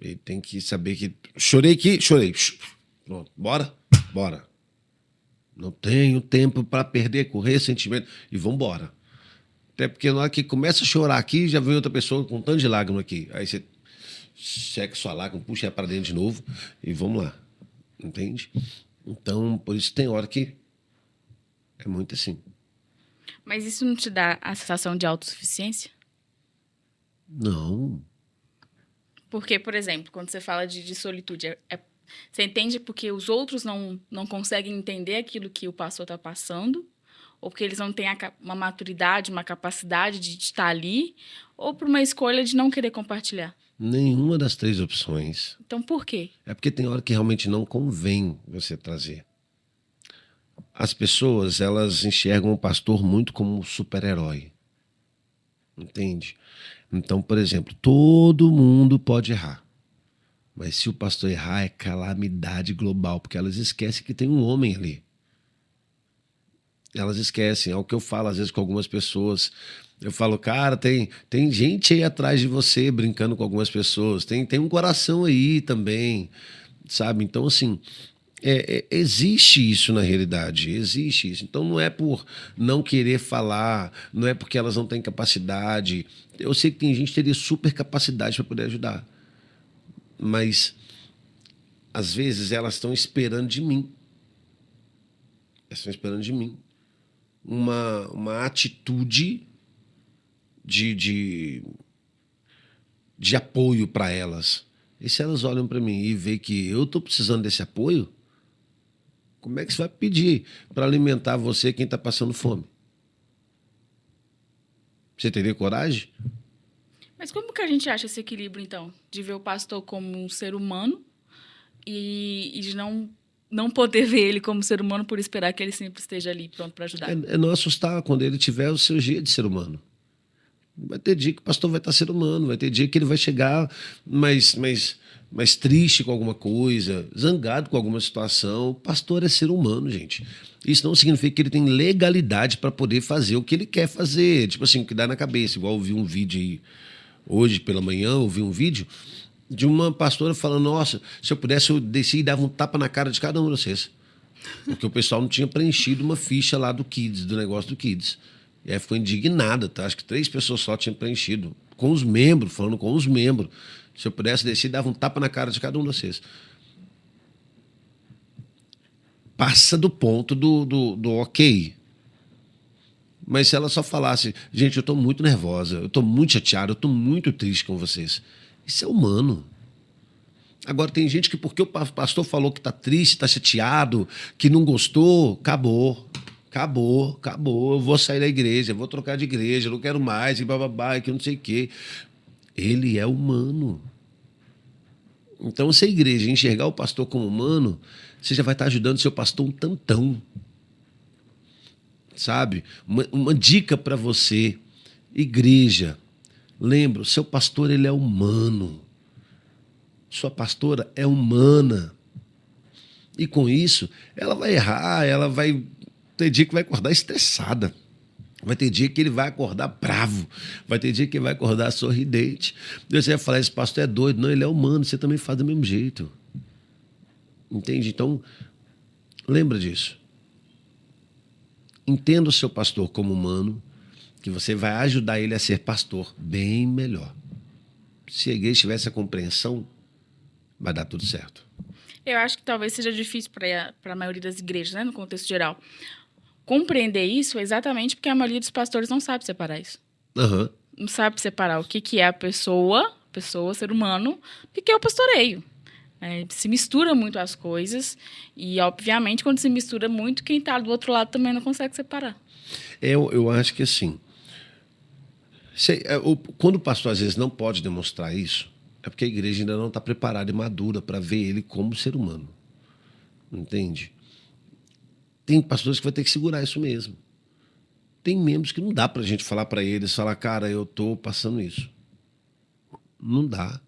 Ele tem que saber que... Chorei aqui, chorei. Pronto, bora? Bora. Não tenho tempo para perder, correr sentimento. E vamos embora. Até porque na hora que começa a chorar aqui, já vem outra pessoa com um tanto de lágrima aqui. Aí você seca sua lágrima, puxa ela para dentro de novo e vamos lá. Entende? Então, por isso tem hora que é muito assim. Mas isso não te dá a sensação de autossuficiência? Não. Porque, por exemplo, quando você fala de solitude, você entende porque os outros não conseguem entender aquilo que o pastor está passando? Ou porque eles não têm uma maturidade, uma capacidade de estar ali? Ou por uma escolha de não querer compartilhar? Nenhuma das três opções. Então, por quê? É porque tem hora que realmente não convém você trazer. As pessoas, elas enxergam o pastor muito como um super-herói. Entende? Então, por exemplo, todo mundo pode errar. Mas se o pastor errar, é calamidade global, porque elas esquecem que tem um homem ali. Elas esquecem. É o que eu falo às vezes com algumas pessoas. Eu falo, cara, tem gente aí atrás de você brincando com algumas pessoas. Tem um coração aí também, sabe? Então, assim, existe isso na realidade. Existe isso. Então, não é por não querer falar, não é porque elas não têm capacidade. Eu sei que tem gente que teria super capacidade para poder ajudar. Mas, às vezes, elas estão esperando de mim. Elas estão esperando de mim uma atitude de apoio para elas. E se elas olham para mim e veem que eu estou precisando desse apoio, como é que você vai pedir para alimentar você quem está passando fome? Você teria coragem? Mas como que a gente acha esse equilíbrio, então? De ver o pastor como um ser humano e de não poder ver ele como ser humano por esperar que ele sempre esteja ali pronto para ajudar. É não assustar quando ele tiver o seu dia de ser humano. Vai ter dia que o pastor vai estar ser humano, vai ter dia que ele vai chegar mais triste com alguma coisa, zangado com alguma situação. O pastor é ser humano, gente. Isso não significa que ele tem legalidade para poder fazer o que ele quer fazer. Tipo assim, o que dá na cabeça. Igual eu vi um vídeo aí, hoje pela manhã, eu vi um vídeo de uma pastora falando, nossa, se eu pudesse, eu descia e dava um tapa na cara de cada um de vocês. Porque o pessoal não tinha preenchido uma ficha lá do Kids, do negócio do Kids. E aí ficou indignada, tá? Acho que 3 pessoas só tinham preenchido. Com os membros, falando com os membros. Se eu pudesse descer, dava um tapa na cara de cada um de vocês. passa do ponto do ok. Mas se ela só falasse, gente, eu estou muito nervosa, eu estou muito chateada, eu estou muito triste com vocês. Isso é humano. Agora, tem gente que porque o pastor falou que está triste, está chateado, que não gostou, acabou. Eu vou sair da igreja, eu vou trocar de igreja, eu não quero mais, e bababá, que eu não sei o quê. Ele é humano. Então, se a igreja enxergar o pastor como humano, você já vai estar ajudando seu pastor um tantão. Sabe? Uma dica para você, igreja, lembra, o seu pastor ele é humano, sua pastora é humana, e com isso ela vai errar, ela vai ter dia que vai acordar estressada, vai ter dia que ele vai acordar bravo, vai ter dia que ele vai acordar sorridente. Você vai falar, esse pastor é doido. Não, ele é humano, você também faz do mesmo jeito, entende? Então lembra disso. Entenda o seu pastor como humano, que você vai ajudar ele a ser pastor bem melhor. Se a igreja tiver essa compreensão, vai dar tudo certo. Eu acho que talvez seja difícil para a maioria das igrejas, né, no contexto geral, compreender isso exatamente porque a maioria dos pastores não sabe separar isso. Uhum. Não sabe separar o que é a pessoa, ser humano, do que é o pastoreio. Se mistura muito as coisas e, obviamente, quando se mistura muito, quem está do outro lado também não consegue separar. Eu acho que assim, quando o pastor às vezes não pode demonstrar isso, é porque a igreja ainda não está preparada e madura para ver ele como ser humano. Entende? Tem pastores que vai ter que segurar isso mesmo. Tem membros que não dá para a gente falar para eles, cara, eu estou passando isso. Não dá.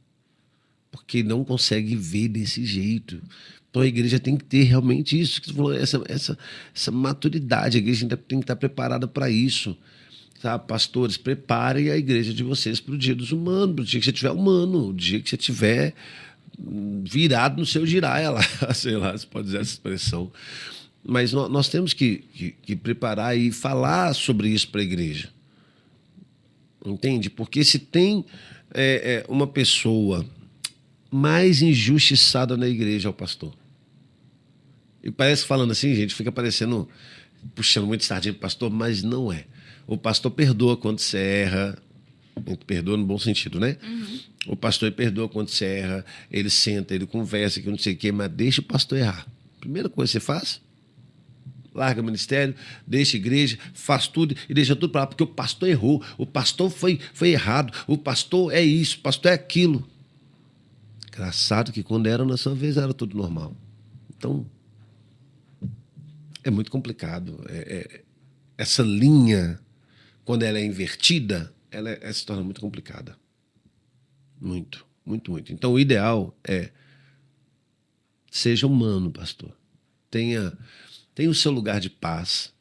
Porque não consegue ver desse jeito. Então a igreja tem que ter realmente isso, que você falou, essa maturidade. A igreja ainda tem que estar preparada para isso. Sabe? Pastores, preparem a igreja de vocês para o dia dos humanos, para o dia que você estiver humano, o dia que você estiver virado no seu giraia lá, sei lá, se pode dizer essa expressão. Mas nós temos que preparar e falar sobre isso para a igreja. Entende? Porque se tem uma pessoa mais injustiçada na igreja é o pastor. E parece que falando assim, gente, fica parecendo, puxando muito sardinha pro pastor, mas não é. O pastor perdoa quando você erra, perdoa no bom sentido, né? Uhum. O pastor perdoa quando você erra, ele senta, ele conversa, que não sei o quê, mas deixa o pastor errar. Primeira coisa que você faz, larga o ministério, deixa a igreja, faz tudo e deixa tudo para lá, porque o pastor errou, o pastor foi errado, o pastor é isso, o pastor é aquilo. Engraçado que quando era na sua vez era tudo normal. Então, é muito complicado. Essa linha, quando ela é invertida, ela se torna muito complicada. Muito, muito, muito. Então, o ideal é seja humano, pastor. Tenha o seu lugar de paz.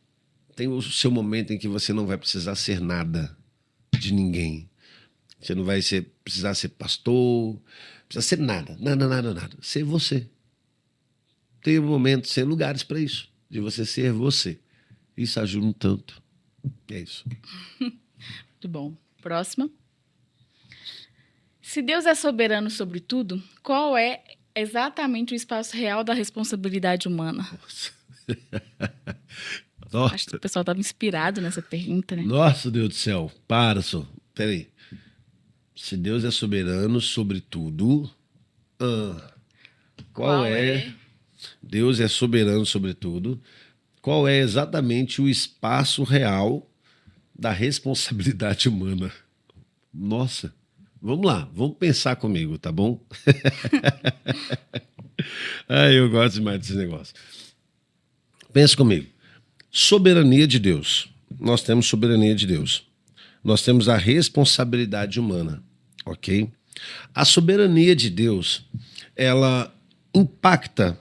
Tenha o seu momento em que você não vai precisar ser nada de ninguém. Você não vai precisar ser pastor, precisa ser nada. Ser você. Tem momentos, tem lugares para isso, de você ser você. Isso ajuda um tanto. É isso. Muito bom. Próxima. Se Deus é soberano sobre tudo, qual é exatamente o espaço real da responsabilidade humana? Nossa. Acho que o pessoal estava inspirado nessa pergunta, né? Nossa, Deus do céu. Para, só. Peraí. Se Deus é soberano sobre tudo, qual é? Deus é soberano sobre tudo. Qual é exatamente o espaço real da responsabilidade humana? Nossa, vamos lá, vamos pensar comigo, tá bom? Eu gosto demais desse negócio. Pensa comigo. Soberania de Deus. Nós temos soberania de Deus. Nós temos a responsabilidade humana, ok? A soberania de Deus, ela impacta,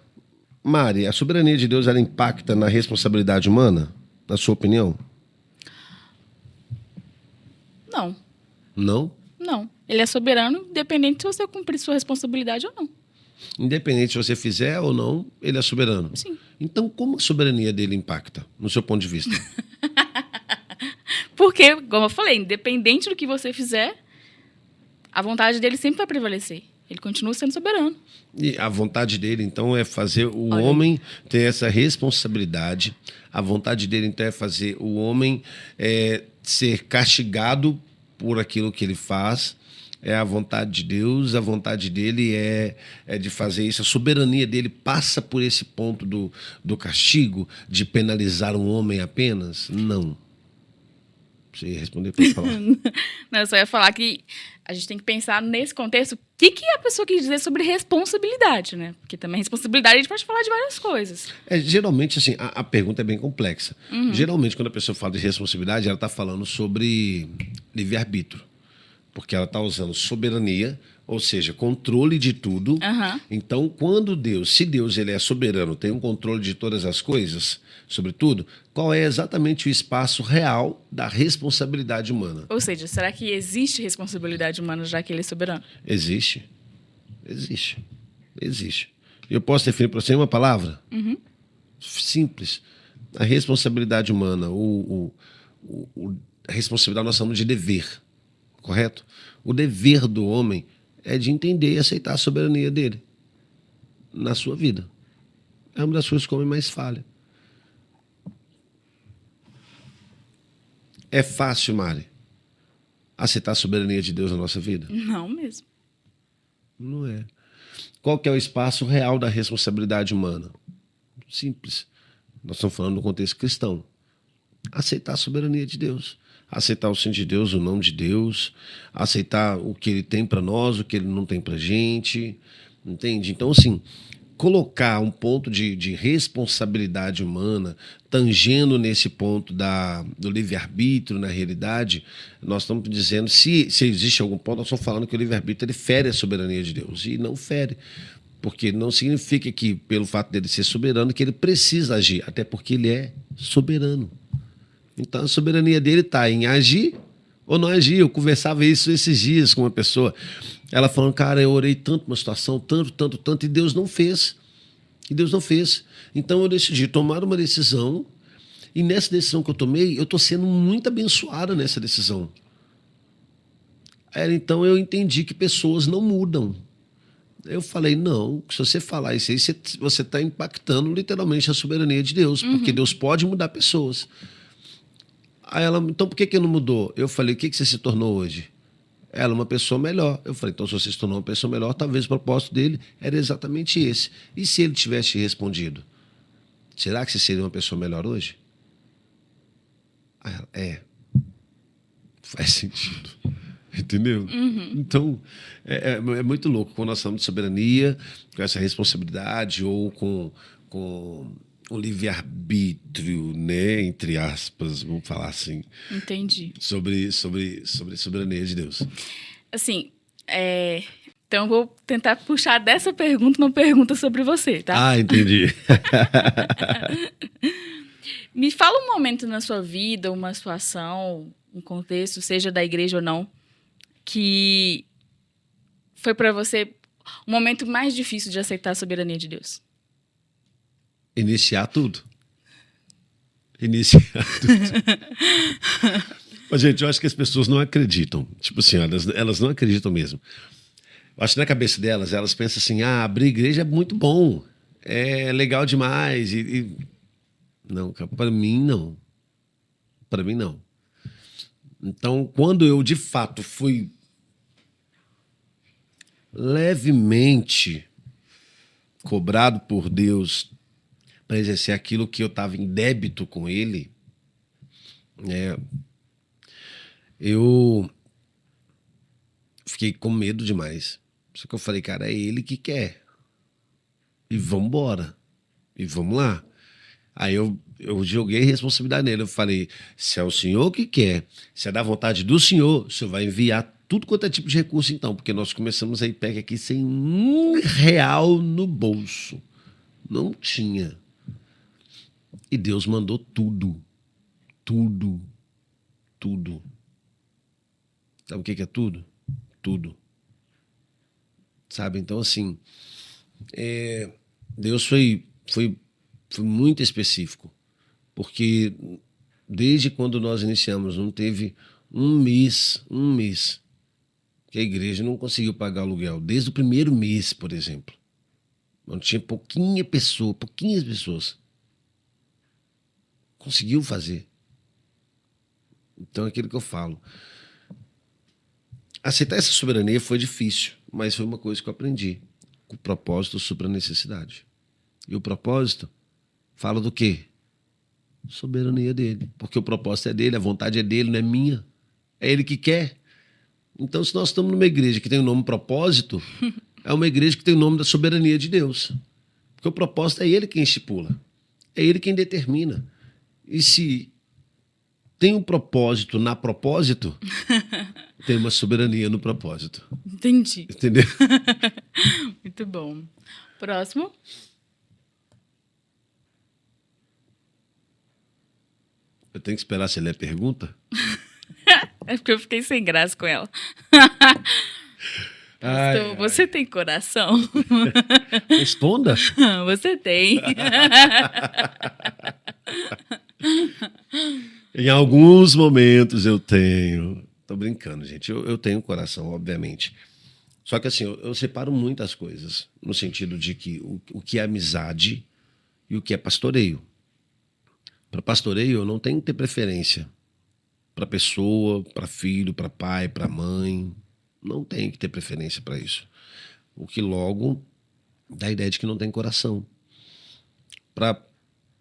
Mari, a soberania de Deus, ela impacta na responsabilidade humana, na sua opinião? Não. Não? Não. Ele é soberano, independente se você cumprir sua responsabilidade ou não. Independente se você fizer ou não, ele é soberano? Sim. Então, como a soberania dele impacta, no seu ponto de vista? Porque, como eu falei, independente do que você fizer, a vontade dele sempre vai prevalecer. Ele continua sendo soberano. E a vontade dele, então, é fazer o Olha aí. homem ter essa responsabilidade. A vontade dele, então, é fazer o homem ser castigado por aquilo que ele faz. É a vontade de Deus, a vontade dele é de fazer isso. A soberania dele passa por esse ponto do castigo, de penalizar um homem apenas? Não. Você ia responder, pode falar. Não, eu só ia falar que a gente tem que pensar nesse contexto o que a pessoa quis dizer sobre responsabilidade, né? Porque também responsabilidade a gente pode falar de várias coisas. Geralmente, assim, a pergunta é bem complexa. Geralmente, quando a pessoa fala de responsabilidade, ela está falando sobre livre-arbítrio. Porque ela está usando soberania, ou seja, controle de tudo. Uhum. Então, se Deus ele é soberano, tem um controle de todas as coisas, sobretudo, qual é exatamente o espaço real da responsabilidade humana? Ou seja, será que existe responsabilidade humana já que ele é soberano? Existe. Existe. Existe. Eu posso definir para você uma palavra? Simples. A responsabilidade humana, a responsabilidade nós chamamos de dever, correto? O dever do homem é de entender e aceitar a soberania dele na sua vida. É uma das coisas que o homem mais falha. É fácil, Mari, aceitar a soberania de Deus na nossa vida? Não mesmo. Não é. Qual que é o espaço real da responsabilidade humana? Simples. Nós estamos falando no contexto cristão. Aceitar a soberania de Deus. Aceitar o sim de Deus, o não de Deus. Aceitar o que ele tem para nós, o que ele não tem para gente. Entende? Então, assim, colocar um ponto de responsabilidade humana, tangendo nesse ponto do livre-arbítrio, na realidade, nós estamos dizendo, se existe algum ponto, nós estamos falando que o livre-arbítrio ele fere a soberania de Deus. E não fere. Porque não significa que, pelo fato dele ser soberano, que ele precisa agir. Até porque ele é soberano. Então, a soberania dele está em agir ou não agir. Eu conversava isso esses dias com uma pessoa. Ela falando, cara, eu orei tanto uma situação, tanto, e Deus não fez. E Deus não fez. Então, eu decidi tomar uma decisão. E nessa decisão que eu tomei, eu estou sendo muito abençoada nessa decisão. Então, eu entendi que pessoas não mudam. Eu falei, não, se você falar isso aí, você está impactando literalmente a soberania de Deus, porque Deus pode mudar pessoas. Aí ela, então por que não mudou? Eu falei, o que você se tornou hoje? Ela, uma pessoa melhor. Eu falei, então se você se tornou uma pessoa melhor, talvez o propósito dele era exatamente esse. E se ele tivesse respondido? Será que você seria uma pessoa melhor hoje? Aí ela, faz sentido. Entendeu? Então, é muito louco quando nós falamos de soberania, com essa responsabilidade ou com o livre-arbítrio, né? Entre aspas, vamos falar assim. Entendi. Sobre a soberania de Deus. Assim, então eu vou tentar puxar dessa pergunta uma pergunta sobre você, tá? Ah, entendi. Me fala um momento na sua vida, uma situação, um contexto, seja da igreja ou não, que foi para você o momento mais difícil de aceitar a soberania de Deus. Iniciar tudo. Mas, gente, eu acho que as pessoas não acreditam. Tipo assim, elas não acreditam mesmo. Eu acho que na cabeça delas, elas pensam assim, abrir igreja é muito bom, é legal demais. Não, para mim, não. Para mim, não. Então, quando eu, de fato, fui levemente cobrado por Deus para exercer aquilo que eu estava em débito com Ele, eu fiquei com medo demais. Só que eu falei, cara, é Ele que quer. E vamos embora. E vamos lá. Aí eu joguei responsabilidade nele. Eu falei, se é o senhor que quer, se é da vontade do senhor, o senhor vai enviar tudo quanto é tipo de recurso, então. Porque nós começamos a IPEC aqui sem R$1 no bolso. Não tinha. E Deus mandou tudo. Tudo. Tudo. Sabe o que é tudo? Tudo. Sabe? Então, assim, Deus foi muito específico, porque desde quando nós iniciamos, não teve um mês que a igreja não conseguiu pagar aluguel desde o primeiro mês, por exemplo. Não tinha pouquinhas pessoas. Conseguiu fazer. Então é aquilo que eu falo. Aceitar essa soberania foi difícil, mas foi uma coisa que eu aprendi. O propósito supera a necessidade. E o propósito fala do quê? Soberania dele. Porque o propósito é dele, a vontade é dele, não é minha. É ele que quer. Então, se nós estamos numa igreja que tem o nome propósito, é uma igreja que tem o nome da soberania de Deus. Porque o propósito é ele quem estipula. É ele quem determina. E se tem um propósito na propósito, tem uma soberania no propósito. Entendi. Entendeu? Muito bom. Próximo. Eu tenho que esperar se ele é pergunta? É porque eu fiquei sem graça com ela. Pastor, você tem coração? Responda. Você tem. Em alguns momentos eu tenho. Tô brincando, gente. Eu tenho coração, obviamente. Só que assim, eu separo muitas coisas. No sentido de que o que é amizade e o que é pastoreio. Para pastoreio, eu não tenho que ter preferência. Para pessoa, para filho, para pai, para mãe. Não tenho que ter preferência para isso. O que logo dá a ideia de que não tem coração. Para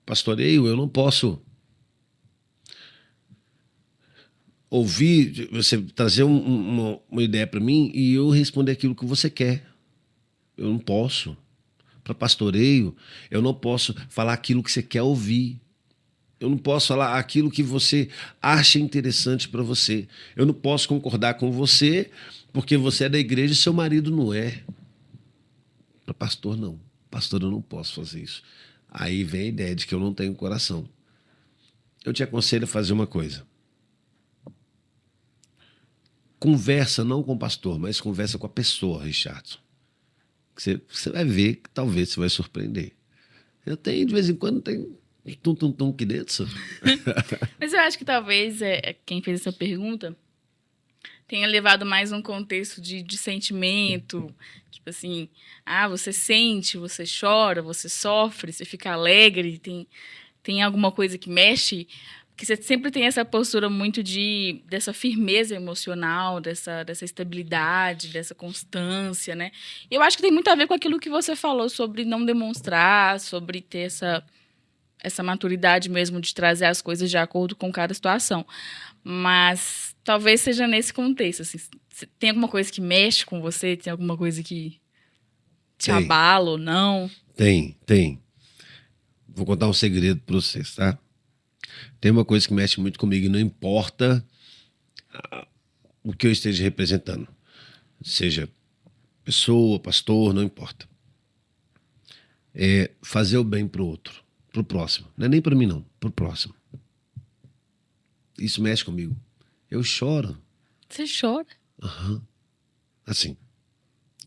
pastoreio, eu não posso ouvir, você trazer uma ideia para mim e eu responder aquilo que você quer. Eu não posso. Para pastoreio, eu não posso falar aquilo que você quer ouvir. Eu não posso falar aquilo que você acha interessante para você. Eu não posso concordar com você porque você é da igreja e seu marido não é. Para pastor, não. Pastor, eu não posso fazer isso. Aí vem a ideia de que eu não tenho coração. Eu te aconselho a fazer uma coisa. Conversa não com o pastor, mas conversa com a pessoa, Richardson. Você vai ver que talvez você vai surpreender. Eu tenho, de vez em quando, tem tum aqui dentro. Mas eu acho que talvez quem fez essa pergunta tenha levado mais um contexto de sentimento. Tipo assim, você sente, você chora, você sofre, você fica alegre, tem alguma coisa que mexe. Porque você sempre tem essa postura muito dessa firmeza emocional, dessa estabilidade, dessa constância, né? E eu acho que tem muito a ver com aquilo que você falou sobre não demonstrar, sobre ter essa maturidade mesmo de trazer as coisas de acordo com cada situação. Mas talvez seja nesse contexto. Assim, tem alguma coisa que mexe com você? Tem alguma coisa que te abala ou não? Tem. Vou contar um segredo para vocês, tá? Tem uma coisa que mexe muito comigo e não importa o que eu esteja representando. Seja pessoa, pastor, não importa. É fazer o bem pro outro, pro próximo. Não é nem para mim, não. Pro próximo. Isso mexe comigo. Eu choro. Você chora? Uhum. Assim.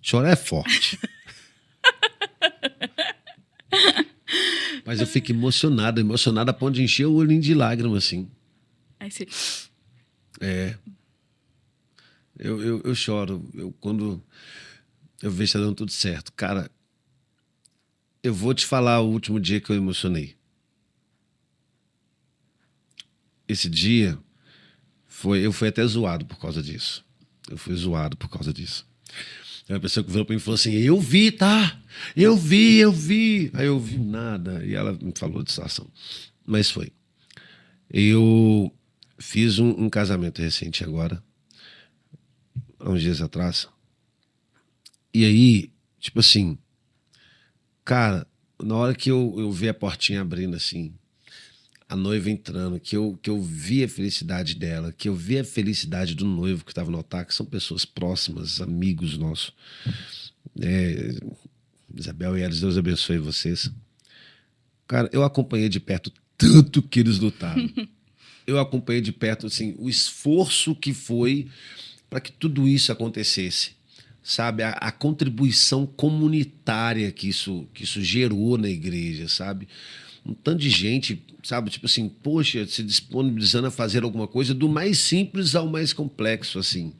Chorar é forte. Mas eu fico emocionado a ponto de encher o olhinho de lágrimas, assim. Aí você... Eu choro. Quando eu vejo que tá dando tudo certo. Cara, eu vou te falar o último dia que eu emocionei. Esse dia, eu fui até zoado por causa disso. Eu fui zoado por causa disso. Uma pessoa que virou para mim e falou assim, eu vi, tá? Eu vi. Aí eu vi nada. E ela me falou de situação. Mas foi. Eu fiz um casamento recente agora, há uns dias atrás. E aí, tipo assim, cara, na hora que eu vi a portinha abrindo assim, a noiva entrando, que eu vi a felicidade dela, que eu vi a felicidade do noivo que estava no altar, que são pessoas próximas, amigos nossos. Isabel e Elis, Deus abençoe vocês. Cara, eu acompanhei de perto tanto que eles lutaram. Eu acompanhei de perto assim, o esforço que foi para que tudo isso acontecesse. Sabe? A contribuição comunitária que isso gerou na igreja, sabe? Um tanto de gente, sabe, tipo assim, poxa, se disponibilizando a fazer alguma coisa do mais simples ao mais complexo, assim.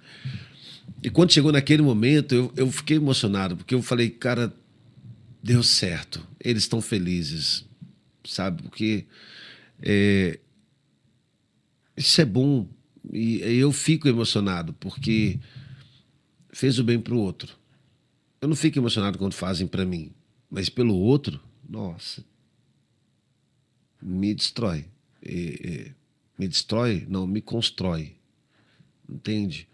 E quando chegou naquele momento, eu fiquei emocionado, porque eu falei, cara, deu certo. Eles estão felizes, sabe? Porque isso é bom. E eu fico emocionado, porque fez o bem para o outro. Eu não fico emocionado quando fazem para mim, mas pelo outro, nossa, me destrói. Me destrói? Não, me constrói. Entende?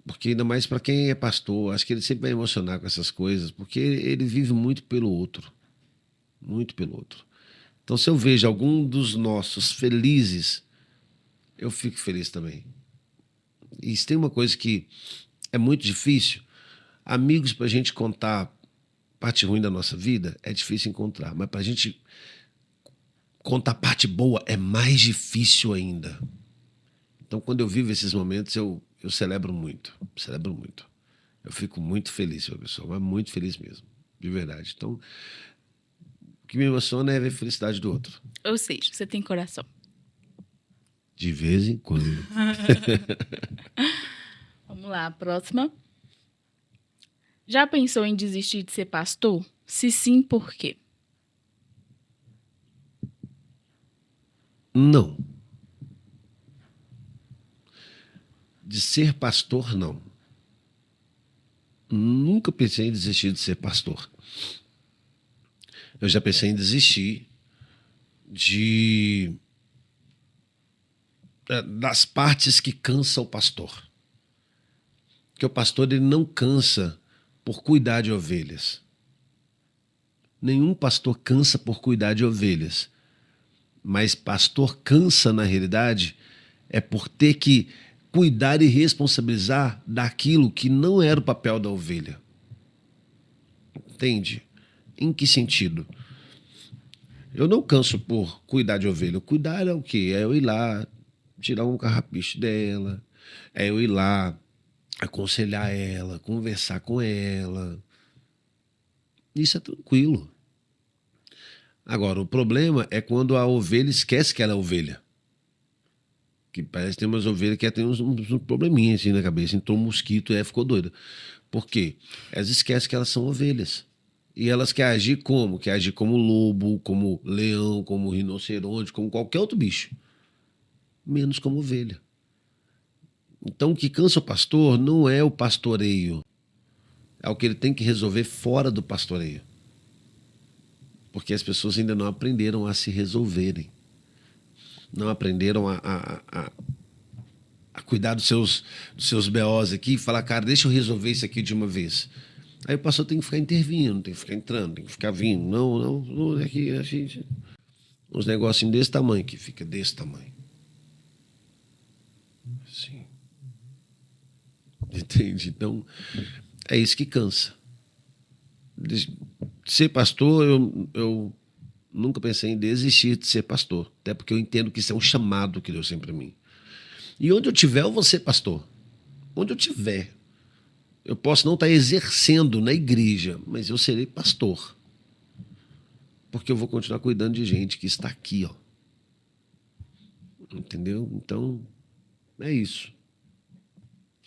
Porque ainda mais para quem é pastor, acho que ele sempre vai emocionar com essas coisas, porque ele vive muito pelo outro. Muito pelo outro. Então, se eu vejo algum dos nossos felizes, eu fico feliz também. E se tem uma coisa que é muito difícil, amigos para a gente contar parte ruim da nossa vida, é difícil encontrar. Mas para a gente contar parte boa, é mais difícil ainda. Então, quando eu vivo esses momentos, eu celebro muito. Celebro muito. Eu fico muito feliz, meu pessoal, mas muito feliz mesmo. De verdade. Então, o que me emociona é ver a felicidade do outro. Ou seja, você tem coração. De vez em quando. Vamos lá, a próxima. Já pensou em desistir de ser pastor? Se sim, por quê? Não. De ser pastor, não. Nunca pensei em desistir de ser pastor. Eu já pensei em desistir das partes que cansam o pastor. Porque o pastor ele não cansa por cuidar de ovelhas. Nenhum pastor cansa por cuidar de ovelhas. Mas pastor cansa, na realidade, é por ter que cuidar e responsabilizar daquilo que não era o papel da ovelha. Entende? Em que sentido? Eu não canso por cuidar de ovelha. Cuidar é o quê? É eu ir lá, tirar um carrapicho dela, é eu ir lá, aconselhar ela, conversar com ela. Isso é tranquilo. Agora, o problema é quando a ovelha esquece que ela é ovelha. Que parece que tem umas ovelhas que tem uns probleminhas assim na cabeça. Entrou um mosquito e ficou doida. Por quê? Elas esquecem que elas são ovelhas. E elas querem agir como? Querem agir como lobo, como leão, como rinoceronte, como qualquer outro bicho. Menos como ovelha. Então o que cansa o pastor não é o pastoreio. É o que ele tem que resolver fora do pastoreio. Porque as pessoas ainda não aprenderam a se resolverem. Não aprenderam a cuidar dos seus BOs aqui e falar, cara, deixa eu resolver isso aqui de uma vez. Aí o pastor tem que ficar intervindo, tem que ficar entrando, tem que ficar vindo. Não, aqui, assim, uns negocinhos desse tamanho, que fica desse tamanho. Assim. Entende? Então, é isso que cansa. Ser pastor, eu nunca pensei em desistir de ser pastor. Até porque eu entendo que isso é um chamado que Deus tem para mim. E onde eu tiver, eu vou ser pastor. Onde eu tiver. Eu posso não estar exercendo na igreja, mas eu serei pastor. Porque eu vou continuar cuidando de gente que está aqui, ó. Entendeu? Então, é isso.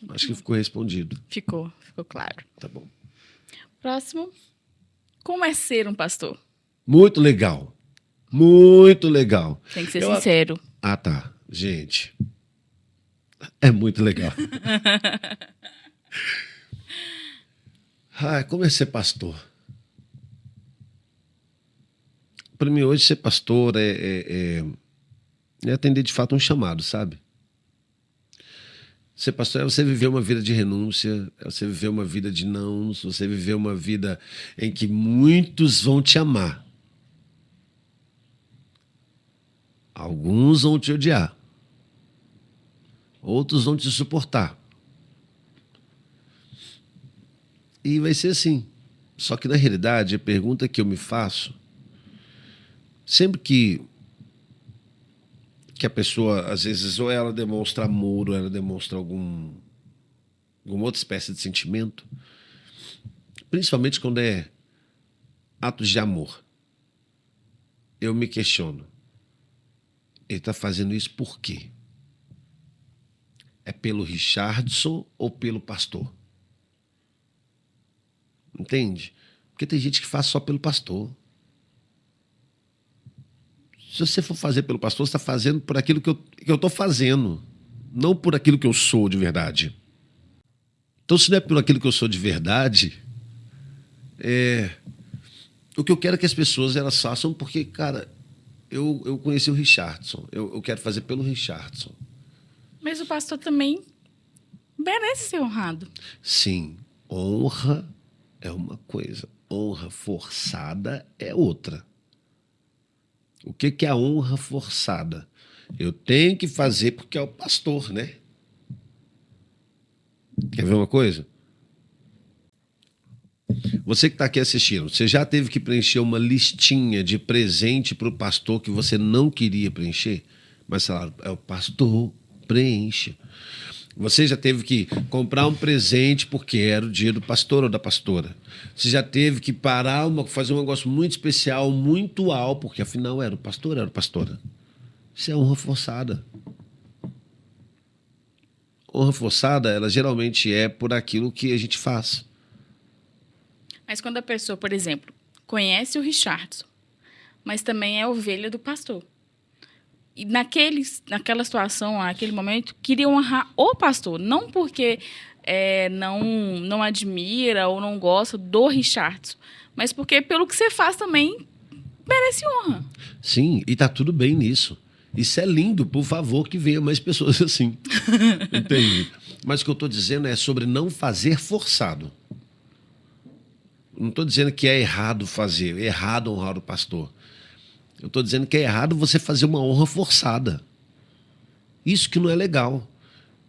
Acho que ficou respondido. Ficou claro. Tá bom. Próximo. Como é ser um pastor? Muito legal. Muito legal. Tem que ser sincero. Ah, tá. Gente, é muito legal. Como é ser pastor? Para mim, hoje, ser pastor é atender de fato um chamado, sabe? Ser pastor é você viver uma vida de renúncia, é você viver uma vida de nãos, você viver uma vida em que muitos vão te amar. Alguns vão te odiar. Outros vão te suportar. E vai ser assim. Só que, na realidade, a pergunta que eu me faço, sempre que a pessoa, às vezes, ou ela demonstra amor, ou ela demonstra alguma outra espécie de sentimento, principalmente quando é atos de amor, eu me questiono. Ele está fazendo isso por quê? É pelo Richardson ou pelo pastor? Entende? Porque tem gente que faz só pelo pastor. Se você for fazer pelo pastor, você está fazendo por aquilo que eu estou fazendo, não por aquilo que eu sou de verdade. Então, se não é por aquilo que eu sou de verdade, o que eu quero é que as pessoas elas façam, porque, cara, eu conheci o Richardson, eu quero fazer pelo Richardson. Mas o pastor também merece ser honrado. Sim, honra é uma coisa, honra forçada é outra. O que é a honra forçada? Eu tenho que fazer porque é o pastor, né? Quer ver uma coisa? Você que está aqui assistindo, você já teve que preencher uma listinha de presente para o pastor que você não queria preencher? Mas, sei lá, é o pastor, preenche. Você já teve que comprar um presente porque era o dia do pastor ou da pastora. Você já teve que fazer um negócio muito especial, muito uau, porque afinal era o pastor, era a pastora. Isso é honra forçada. Honra forçada, ela geralmente é por aquilo que a gente faz. Mas quando a pessoa, por exemplo, conhece o Richardson, mas também é ovelha do pastor, e naquela situação, naquele momento, queria honrar o pastor, não porque não admira ou não gosta do Richardson, mas porque pelo que você faz também merece honra. Sim, e tá tudo bem nisso. Isso é lindo, por favor, que venha mais pessoas assim. Entende? Mas o que eu estou dizendo é sobre não fazer forçado. Não estou dizendo que é errado fazer, é errado honrar o pastor. Eu estou dizendo que é errado você fazer uma honra forçada. Isso que não é legal.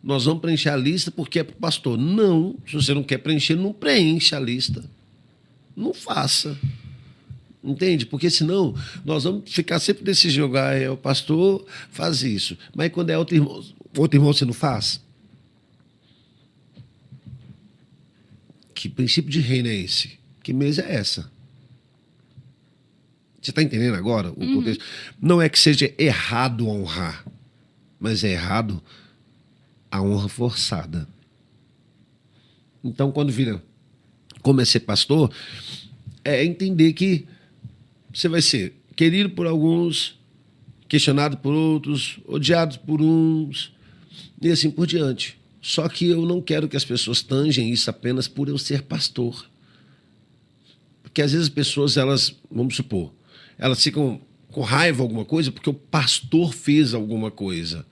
Nós vamos preencher a lista porque é para o pastor. Não, se você não quer preencher, não preencha a lista. Não faça. Entende? Porque senão nós vamos ficar sempre nesse jogo. O pastor faz isso. Mas quando é outro irmão você não faz? Que princípio de reino é esse? Que mesa é essa? Você está entendendo agora o contexto? Não é que seja errado honrar, mas é errado a honra forçada. Então, quando vira como é ser pastor, é entender que você vai ser querido por alguns, questionado por outros, odiado por uns, e assim por diante. Só que eu não quero que as pessoas tangem isso apenas por eu ser pastor. Porque às vezes as pessoas, vamos supor, elas ficam com raiva de alguma coisa porque o pastor fez alguma coisa.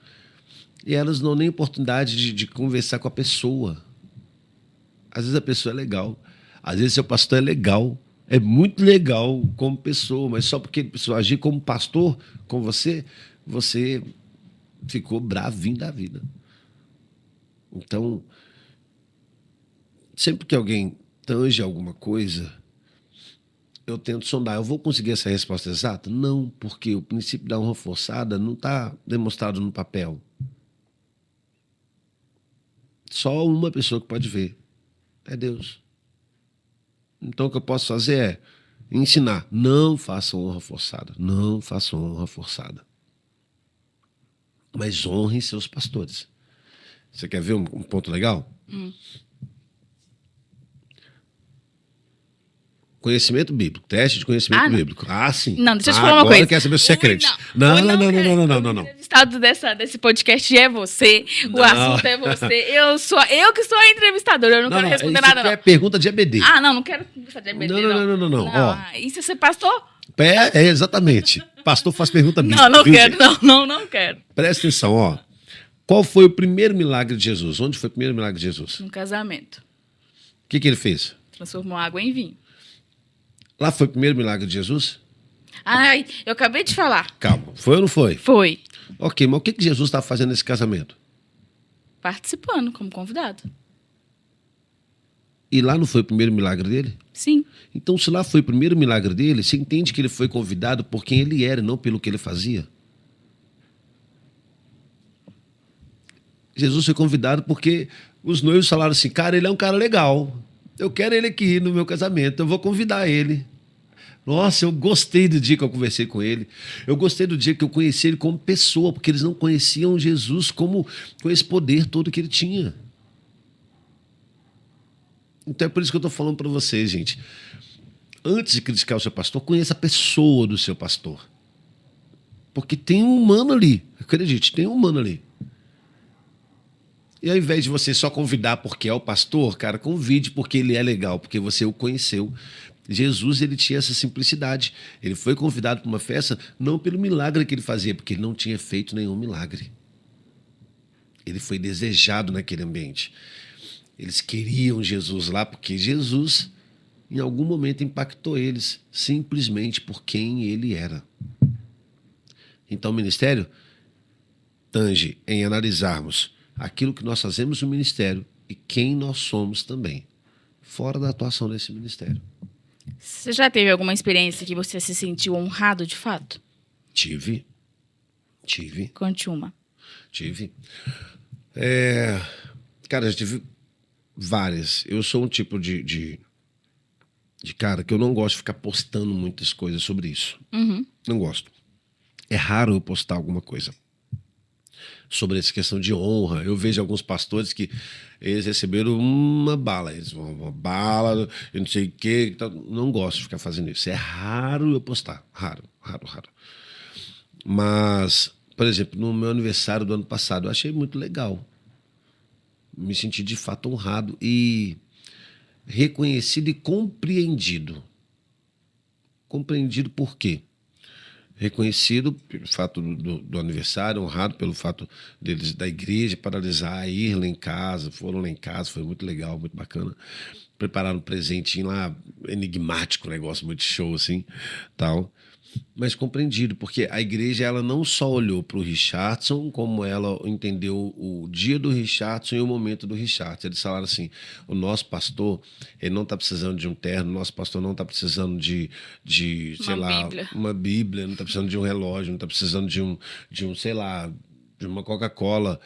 E elas não dão nem oportunidade de conversar com a pessoa. Às vezes a pessoa é legal. Às vezes seu pastor é legal. É muito legal como pessoa. Mas só porque a pessoa agir como pastor com você, você ficou bravinho da vida. Então, sempre que alguém tange alguma coisa, eu tento sondar. Eu vou conseguir essa resposta exata? Não, porque o princípio da honra forçada não está demonstrado no papel. Só uma pessoa que pode ver. É Deus. Então o que eu posso fazer é ensinar. Não façam honra forçada. Não façam honra forçada. Mas honrem seus pastores. Você quer ver um ponto legal? Conhecimento bíblico, teste de conhecimento bíblico. Ah, sim. Não, deixa eu te falar uma coisa. Agora quer saber se você é crente. Não. O entrevistado desse podcast é você, o assunto é você. Eu que sou a entrevistadora, eu não quero responder nada, não. É pergunta de EBD. Não quero conversar de EBD, não. Ó, e se você pastor? Exatamente. Pastor faz pergunta bíblica. Não quero, não quero. Presta atenção, ó. Qual foi o primeiro milagre de Jesus? Onde foi o primeiro milagre de Jesus? No casamento. O que ele fez? Transformou água em vinho. Lá foi o primeiro milagre de Jesus? Ai, eu acabei de falar. Calma, foi ou não foi? Foi. Ok, mas o que Jesus estava fazendo nesse casamento? Participando como convidado. E lá não foi o primeiro milagre dele? Sim. Então, se lá foi o primeiro milagre dele, você entende que ele foi convidado por quem ele era e não pelo que ele fazia? Jesus foi convidado porque os noivos falaram assim, cara, ele é um cara legal. Eu quero ele aqui no meu casamento, eu vou convidar ele. Nossa, eu gostei do dia que eu conversei com ele. Eu gostei do dia que eu conheci ele como pessoa, porque eles não conheciam Jesus como com esse poder todo que ele tinha. Então é por isso que eu estou falando para vocês, gente. Antes de criticar o seu pastor, conheça a pessoa do seu pastor. Porque tem um humano ali. Acredite, tem um humano ali. E ao invés de você só convidar porque é o pastor, cara, convide porque ele é legal, porque você o conheceu. Jesus, ele tinha essa simplicidade. Ele foi convidado para uma festa não pelo milagre que ele fazia, porque ele não tinha feito nenhum milagre. Ele foi desejado naquele ambiente. Eles queriam Jesus lá porque Jesus, em algum momento, impactou eles simplesmente por quem ele era. Então, o ministério tange em analisarmos aquilo que nós fazemos no ministério e quem nós somos também, fora da atuação desse ministério. Você já teve alguma experiência que você se sentiu honrado de fato? Tive. Conte uma. Tive. Cara, já tive várias. Eu sou um tipo de cara que eu não gosto de ficar postando muitas coisas sobre isso. Uhum. Não gosto. É raro eu postar alguma coisa sobre essa questão de honra. Eu vejo alguns pastores que eles receberam uma bala. Eles vão uma bala, eu não sei o quê. Não gosto de ficar fazendo isso. É raro eu postar. Raro. Mas, por exemplo, no meu aniversário do ano passado, eu achei muito legal. Me senti de fato honrado e reconhecido e compreendido. Compreendido por quê? Reconhecido pelo fato do aniversário, honrado pelo fato deles da igreja paralisar, ir lá em casa, foram lá em casa, foi muito legal, muito bacana. Prepararam um presentinho lá, enigmático, um negócio muito show, assim, tal. Mas compreendido, porque a igreja ela não só olhou para o Richardson, como ela entendeu o dia do Richardson e o momento do Richardson. Eles falaram assim, o nosso pastor, ele não está precisando de um terno, o nosso pastor não está precisando de sei lá, Bíblia. uma Bíblia, não está precisando de um relógio, não está precisando de um, sei lá, de uma Coca-Cola.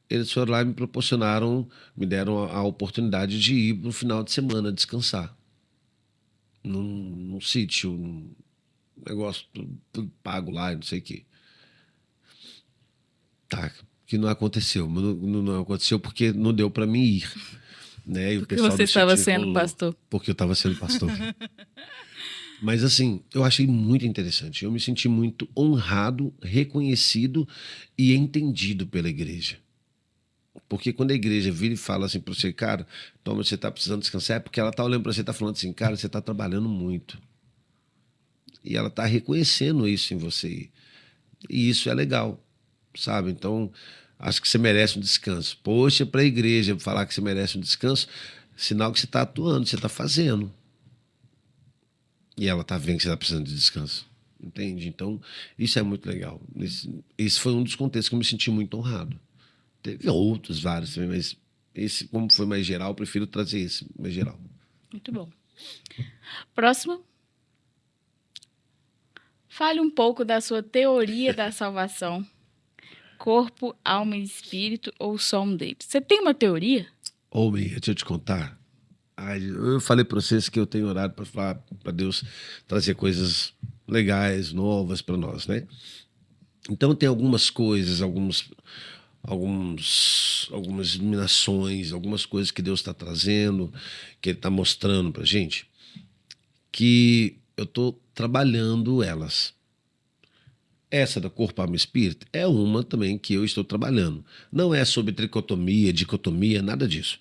Eles foram lá e me proporcionaram, me deram a oportunidade de ir no final de semana descansar. Num sítio, negócio tudo pago lá, não sei o quê. Tá, que não aconteceu. Não aconteceu porque não deu para mim ir. Né? E o Porque pessoal você do estava sítio sendo enrolou, pastor. porque eu estava sendo pastor. Mas assim, eu achei muito interessante. Eu me senti muito honrado, reconhecido e entendido pela igreja. Porque quando a igreja vira e fala assim para você, cara, toma, você está precisando descansar, é porque ela está olhando para você e está falando assim, cara, você está trabalhando muito. E ela está reconhecendo isso em você. E isso é legal, sabe? Então, acho que você merece um descanso. Poxa, para a igreja falar que você merece um descanso, sinal que você está atuando, você está fazendo. E ela está vendo que você está precisando de descanso. Entende? Então, isso é muito legal. Esse foi um dos contextos que eu me senti muito honrado. Teve outros, vários também, mas esse, como foi mais geral, eu prefiro trazer esse mais geral. Muito bom. Próximo. Fale um pouco da sua teoria da salvação. Corpo, alma e espírito ou só um deles? Você tem uma teoria? Homem, deixa eu te contar. Eu falei para vocês que eu tenho orado para falar para Deus trazer coisas legais, novas para nós, né? Então tem algumas coisas, algumas iluminações, algumas coisas que Deus está trazendo, que Ele está mostrando para gente, que eu estou trabalhando elas. Essa da corpo, alma e espírito é uma também que eu estou trabalhando. Não é sobre tricotomia, dicotomia, nada disso.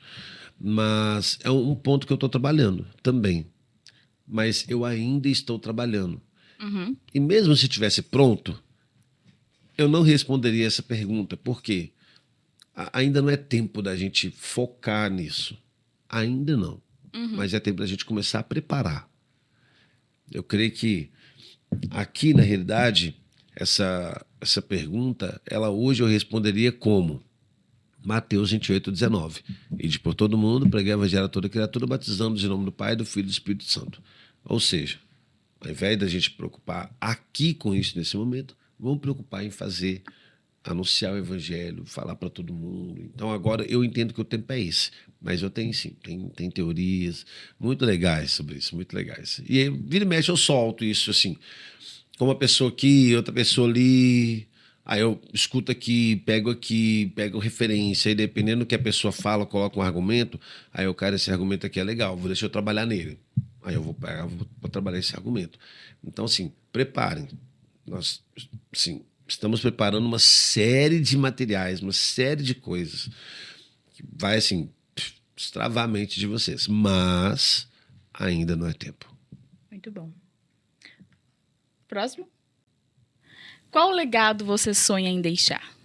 Mas é um ponto que eu estou trabalhando também. Mas eu ainda estou trabalhando. Uhum. E mesmo se tivesse pronto, eu não responderia essa pergunta. Por quê? Ainda não é tempo da gente focar nisso. Ainda não. Mas é tempo da gente começar a preparar. Eu creio que aqui, na realidade, essa pergunta, ela hoje eu responderia como? Mateus 28:19. Ide por todo mundo, preguei o evangelho a toda criatura, batizando-os em nome do Pai, do Filho e do Espírito Santo. Ou seja, ao invés da gente preocupar aqui com isso nesse momento, vamos preocupar em fazer anunciar o evangelho, falar para todo mundo. Então agora eu entendo que o tempo é esse. Mas eu tenho sim, tem teorias muito legais sobre isso, muito legais. E aí, vira e mexe eu solto isso assim, com uma pessoa aqui, outra pessoa ali. Aí eu escuto aqui, pego referência, e dependendo do que a pessoa fala, eu coloco um argumento, aí eu, cara, esse argumento aqui é legal, vou deixar eu trabalhar nele. Aí eu vou pegar, vou trabalhar esse argumento. Então, assim, preparem. Nós, assim, estamos preparando uma série de materiais, uma série de coisas que vai, assim, destravar a mente de vocês. Mas ainda não é tempo. Muito bom. Próximo. Qual legado você sonha em deixar?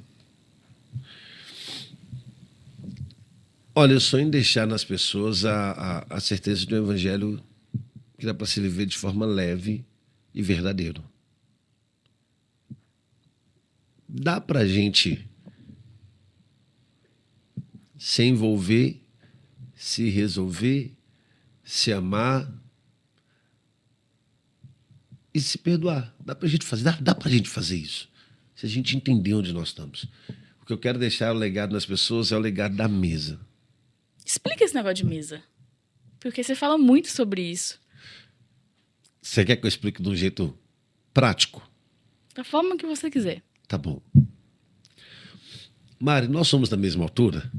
Olha, eu sonho em deixar nas pessoas a certeza de um evangelho que dá para se viver de forma leve e verdadeiro. Dá para a gente se envolver, se resolver, se amar e se perdoar. Dá pra gente fazer, dá pra gente fazer isso. Se a gente entender onde nós estamos. O que eu quero deixar o legado nas pessoas é o legado da mesa. Explica esse negócio de mesa. Porque você fala muito sobre isso. Você quer que eu explique de um jeito prático? Da forma que você quiser. Tá bom. Mari, nós somos da mesma altura?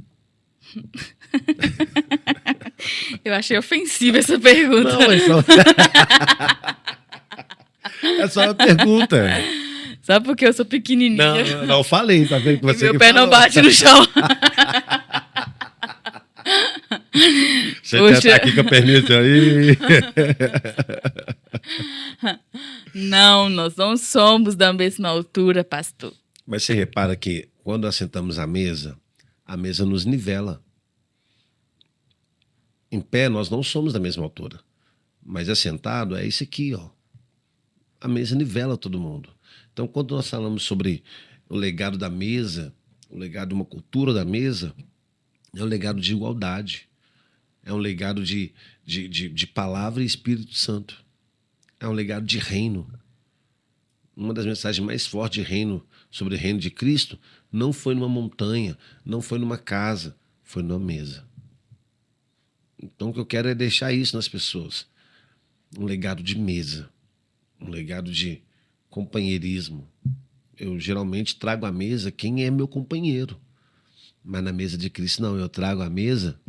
Eu achei ofensiva essa pergunta. Não, é só... é só uma pergunta. Só porque eu sou pequenininha. Não falei, tá vendo que você Meu que pé falou. não bate no chão. Você Puxa. tá aqui com a permissão aí. Não, nós não somos da mesma altura, pastor. Mas você repara que quando assentamos à mesa, a mesa nos nivela. Em pé, nós não somos da mesma altura. Mas assentado é isso aqui, ó. A mesa nivela todo mundo. Então, quando nós falamos sobre o legado da mesa, o legado de uma cultura da mesa, é um legado de igualdade. É um legado de palavra e Espírito Santo. É um legado de reino. Uma das mensagens mais fortes de reino, sobre o reino de Cristo, não foi numa montanha, não foi numa casa, foi numa mesa. Então o que eu quero é deixar isso nas pessoas. Um legado de mesa, um legado de companheirismo. Eu geralmente trago à mesa quem é meu companheiro. Mas na mesa de Cristo não, eu trago à mesa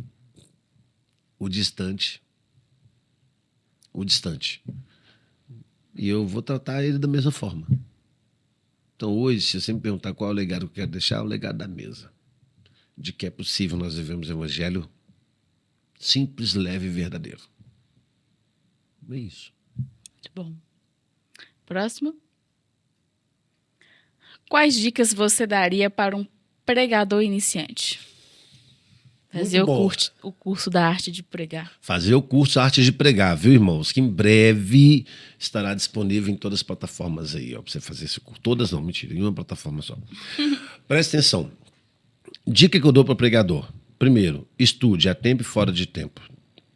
o distante. O distante. E eu vou tratar ele da mesma forma. Então hoje, se você me perguntar qual é o legado que eu quero deixar, é o legado da mesa. De que é possível nós vivemos o evangelho simples, leve e verdadeiro. É isso. Muito bom. Próximo. Quais dicas você daria para um pregador iniciante? Fazer o curso da arte de pregar. Fazer o curso Arte de Pregar, viu, irmãos? Que em breve estará disponível em todas as plataformas aí, ó, para você fazer esse curso. Todas não, mentira, em uma plataforma só. Presta atenção. Dica que eu dou para o pregador. Primeiro, estude a tempo e fora de tempo.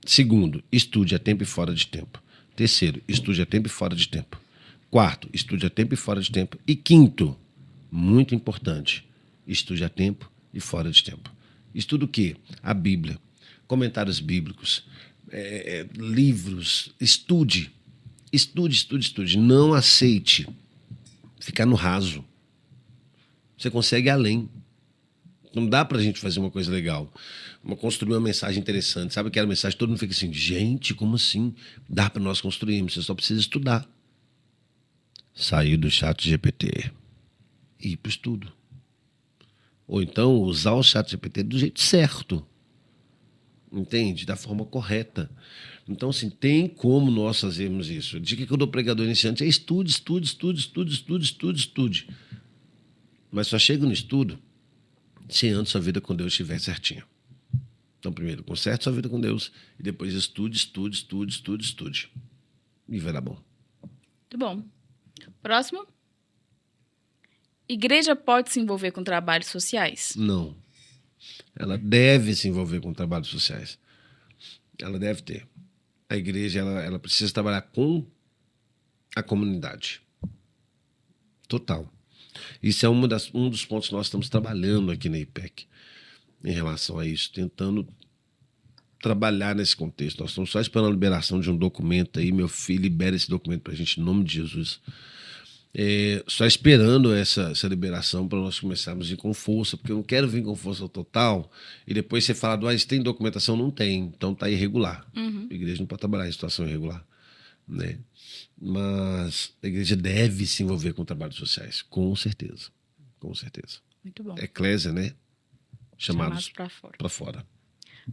Segundo, estude a tempo e fora de tempo. Terceiro, estude a tempo e fora de tempo. Quarto, estude a tempo e fora de tempo. E quinto, muito importante, estude a tempo e fora de tempo. Estude o quê? A Bíblia, comentários bíblicos, livros. Estude. Estude. Não aceite ficar no raso. Você consegue ir além. Não dá pra gente fazer uma coisa legal. Construir uma mensagem interessante. Sabe aquela mensagem? Todo mundo fica assim, gente, como assim? Dá pra nós construirmos. Você só precisa estudar. Sair do ChatGPT e ir pro estudo. Ou então usar o ChatGPT do jeito certo. Entende? Da forma correta. Então, assim, tem como nós fazermos isso. A dica que eu dou ao pregador iniciante é estude. Mas só chega no estudo se antes sua vida com Deus estiver certinha. Então, primeiro, conserte sua vida com Deus e depois estude. E vai dar bom. Muito bom. Próximo. Igreja pode se envolver com trabalhos sociais? Não. Ela deve se envolver com trabalhos sociais. Ela deve ter. A igreja ela precisa trabalhar com a comunidade. Total. Isso é um dos pontos que nós estamos trabalhando aqui na IPEC, em relação a isso, tentando trabalhar nesse contexto. Nós estamos só esperando a liberação de um documento aí, meu filho libera esse documento para a gente, em nome de Jesus. Só esperando essa liberação para nós começarmos a ir com força, porque eu não quero vir com força total e depois você fala, isso tem documentação? Não tem, então está irregular. A igreja não pode trabalhar em situação irregular, né? Mas a igreja deve se envolver com trabalhos sociais, com certeza. Com certeza. Muito bom. Eclésia, né? Chamados para fora.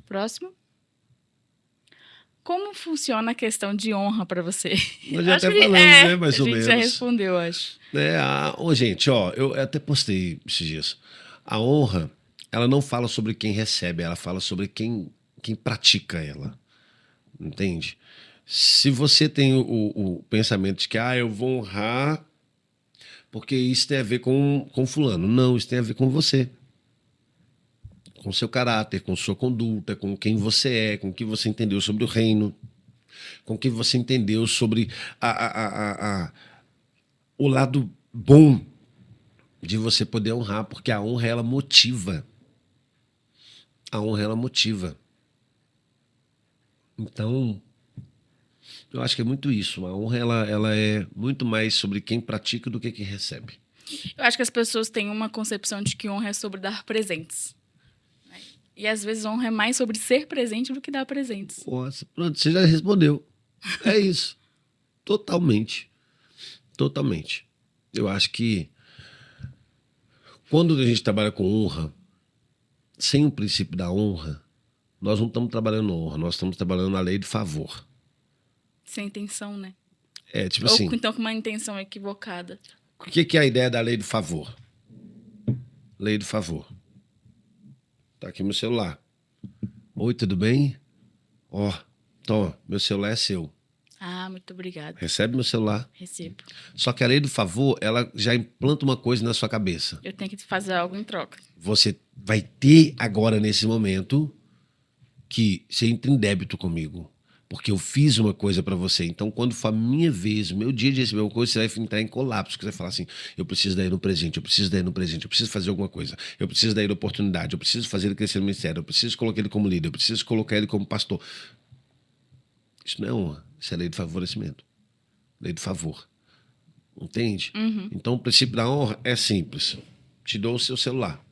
Próximo. Como funciona a questão de honra para você? Nós já até falamos, né? Mais ou menos. A gente já respondeu, acho. Gente, eu até postei esses dias. A honra, ela não fala sobre quem recebe, ela fala sobre quem pratica ela. Entende? Se você tem o pensamento de que eu vou honrar porque isso tem a ver com fulano. Não, isso tem a ver com você. Com seu caráter, com sua conduta, com quem você é, com o que você entendeu sobre o reino, com o que você entendeu sobre o lado bom de você poder honrar, porque a honra, ela motiva. A honra, ela motiva. Então, eu acho que é muito isso. A honra, ela é muito mais sobre quem pratica do que quem recebe. Eu acho que as pessoas têm uma concepção de que honra é sobre dar presentes. E às vezes honra é mais sobre ser presente do que dar presentes. Nossa, pronto, você já respondeu. É isso. Totalmente. Totalmente. Eu acho que quando a gente trabalha com honra, sem o princípio da honra, nós não estamos trabalhando honra, nós estamos trabalhando na lei de favor. Sem intenção, né? Tipo Ou assim. então com uma intenção equivocada. O que é a ideia da lei do favor? Lei do favor. Tá aqui meu celular. Oi, tudo bem? Toma, meu celular é seu. Muito obrigada. Recebe meu celular. Recebo. Só que a lei do favor, ela já implanta uma coisa na sua cabeça. Eu tenho que fazer algo em troca. Você vai ter agora, nesse momento, que você entra em débito comigo. Porque eu fiz uma coisa pra você. Então, quando for a minha vez, o meu dia de receber uma coisa, você vai entrar em colapso. Você vai falar assim, eu preciso daí no presente, eu preciso daí no presente, eu preciso fazer alguma coisa, eu preciso daí da oportunidade, eu preciso fazer ele crescer no ministério, eu preciso colocar ele como líder, eu preciso colocar ele como pastor. Isso não é honra, isso é lei de favorecimento. Lei de favor. Entende? Então, o princípio da honra é simples. Te dou o seu celular.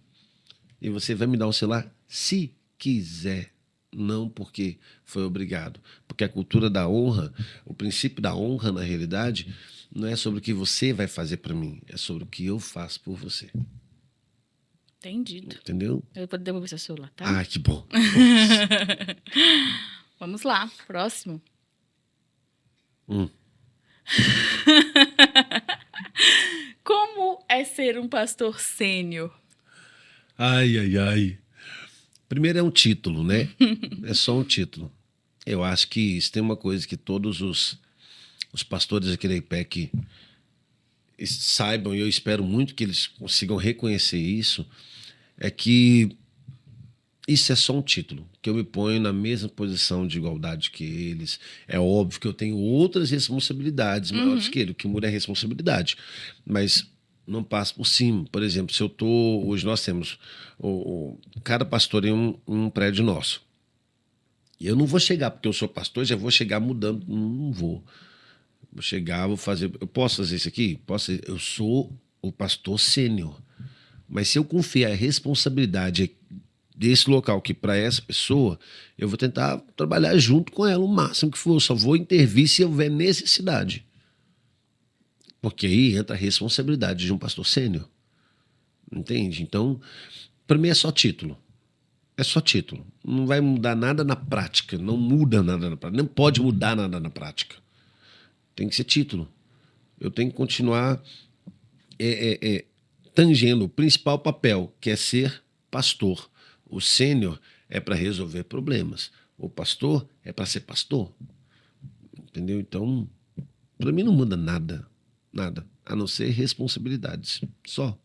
E você vai me dar o celular se quiser. Não porque foi obrigado. Porque a cultura da honra, o princípio da honra, na realidade, não é sobre o que você vai fazer para mim, é sobre o que eu faço por você. Entendido. Entendeu? Eu vou devolver seu celular, tá? Que bom. Vamos lá, próximo. Como é ser um pastor sênior? Ai. Primeiro é um título, né? É só um título. Eu acho que isso tem uma coisa que todos os pastores aqui da IPEC saibam, e eu espero muito que eles consigam reconhecer isso, é que isso é só um título, que eu me ponho na mesma posição de igualdade que eles. É óbvio que eu tenho outras responsabilidades maiores que ele, o que muda é a responsabilidade. Mas não passo por cima. Por exemplo, se eu tô... Hoje nós temos cada pastor em um prédio nosso. E eu não vou chegar, porque eu sou pastor, já vou chegar mudando. Não vou. Vou chegar, vou fazer... Eu posso fazer isso aqui? Posso. Eu sou o pastor sênior. Mas se eu confiar a responsabilidade desse local que para essa pessoa, eu vou tentar trabalhar junto com ela o máximo que for. Eu só vou intervir se houver necessidade. Porque aí entra a responsabilidade de um pastor sênior. Entende? Então, para mim é só título. É só título. Não vai mudar nada na prática. Não muda nada na prática. Não pode mudar nada na prática. Tem que ser título. Eu tenho que continuar tangendo o principal papel, que é ser pastor. O sênior é para resolver problemas. O pastor é para ser pastor. Entendeu? Então, para mim não muda nada. Nada. A não ser responsabilidades. Só.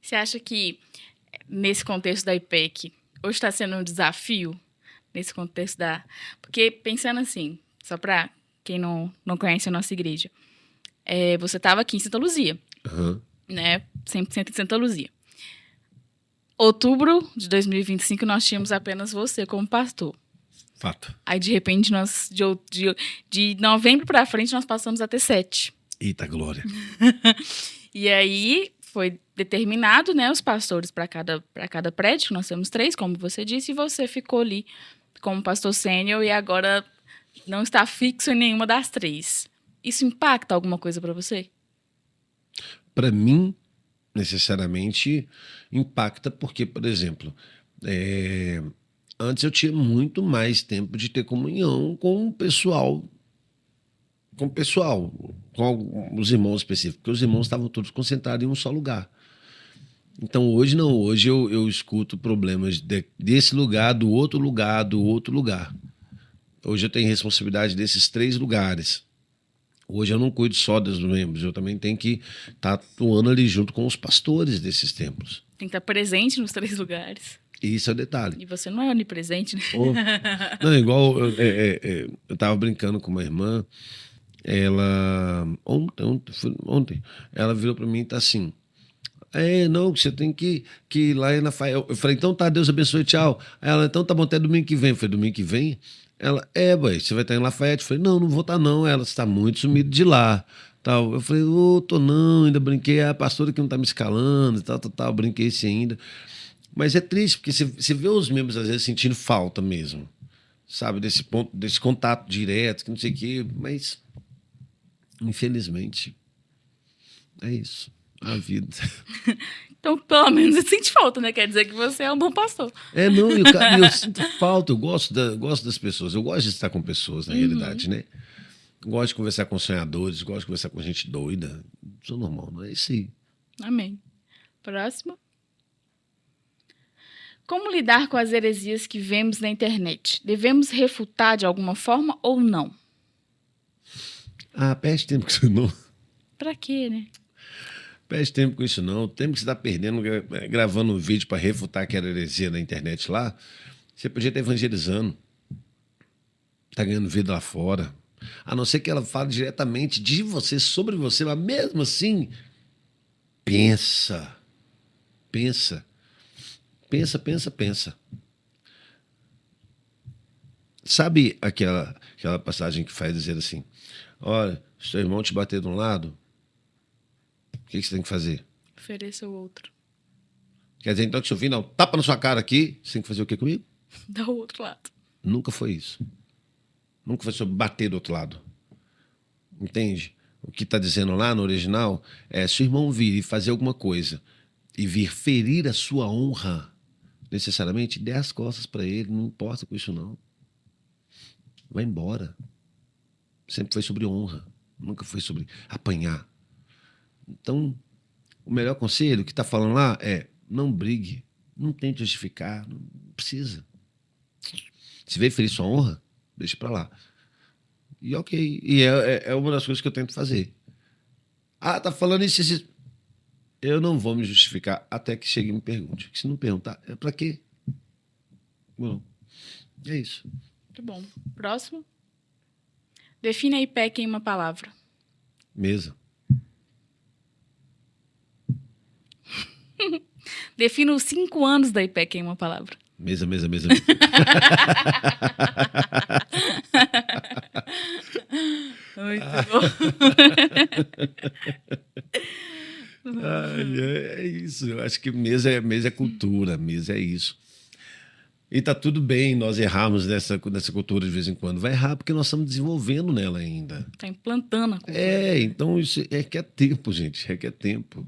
Você acha que, nesse contexto da IPEC, hoje está sendo um desafio? Nesse contexto da... Porque, pensando assim, só para quem não conhece a nossa igreja, você estava aqui em Santa Luzia. né? 100% em Santa Luzia. Outubro de 2025, nós tínhamos apenas você como pastor. Fato. Aí, de repente, nós de novembro para frente, nós passamos a ter 7. Eita glória. E aí, foi determinado, né, os pastores para cada prédio, nós temos 3, como você disse, e você ficou ali como pastor sênior e agora não está fixo em nenhuma das 3. Isso impacta alguma coisa para você? Para mim, necessariamente, impacta porque, por exemplo, antes eu tinha muito mais tempo de ter comunhão com o pessoal, com os irmãos específicos, porque os irmãos estavam todos concentrados em um só lugar. Então hoje não, hoje eu escuto problemas desse lugar, do outro lugar, do outro lugar. Hoje eu tenho responsabilidade desses 3 lugares. Hoje eu não cuido só dos membros, eu também tenho que estar atuando ali junto com os pastores desses templos. Tem que estar presente nos 3 lugares. E isso é o detalhe. E você não é onipresente, né? Não, igual eu estava brincando com uma irmã, ela ontem ela virou para mim e tá assim, não, você tem que ir lá em Lafayette. Eu falei, então tá, Deus abençoe, tchau. Aí ela, então tá bom, até domingo que vem. Eu falei, domingo que vem? Ela, boy, você vai estar em Lafayette? Eu falei, não vou estar não. Ela está muito sumida de lá. Tal. Eu falei, tô não, ainda brinquei, a pastora que não tá me escalando, tal, brinquei isso ainda. Mas é triste, porque você vê os membros às vezes sentindo falta mesmo, sabe, desse ponto, desse contato direto, que não sei o quê, mas infelizmente é isso, a vida. Então, pelo menos você sente falta, né? Quer dizer que você é um bom pastor. Não, eu sinto falta, eu gosto das pessoas, eu gosto de estar com pessoas, na realidade, né? Gosto de conversar com sonhadores, gosto de conversar com gente doida, sou normal, não é isso aí. Amém. Próximo. Como lidar com as heresias que vemos na internet? Devemos refutar de alguma forma ou não? Perde tempo com isso não. Pra quê, né? Perde tempo com isso não. O tempo que você está perdendo gravando um vídeo para refutar aquela heresia na internet lá, você podia estar evangelizando. Está ganhando vida lá fora. A não ser que ela fale diretamente de você, sobre você, mas mesmo assim, pensa. Sabe aquela passagem que faz dizer assim, olha, se seu irmão te bater de um lado, o que você tem que fazer? Ofereça o outro. Quer dizer, então, que se eu vir, não, tapa na sua cara aqui, você tem que fazer o quê comigo? Dá o outro lado. Nunca foi isso. Nunca foi sobre bater do outro lado. Entende? O que está dizendo lá no original é, se o irmão vir e fazer alguma coisa e vir ferir a sua honra, necessariamente, dê as costas para ele, não importa com isso não. Vai embora. Sempre foi sobre honra, nunca foi sobre apanhar. Então, o melhor conselho que está falando lá é, não brigue, não tente justificar, não precisa. Se veio ferir sua honra, deixa para lá. E ok, e é uma das coisas que eu tento fazer. Tá falando isso, eu não vou me justificar até que chegue e me pergunte. Se não perguntar, é para quê? Bom, é isso. Muito bom. Próximo. Defina a IPEC em uma palavra. Mesa. Defina os 5 anos da IPEC em uma palavra. Mesa. Muito bom. É isso. Eu acho que mesa é cultura, mesa é isso. E tá tudo bem nós errarmos nessa cultura de vez em quando. Vai errar porque nós estamos desenvolvendo nela ainda. Está implantando a cultura. Então isso requer tempo, gente. Requer tempo.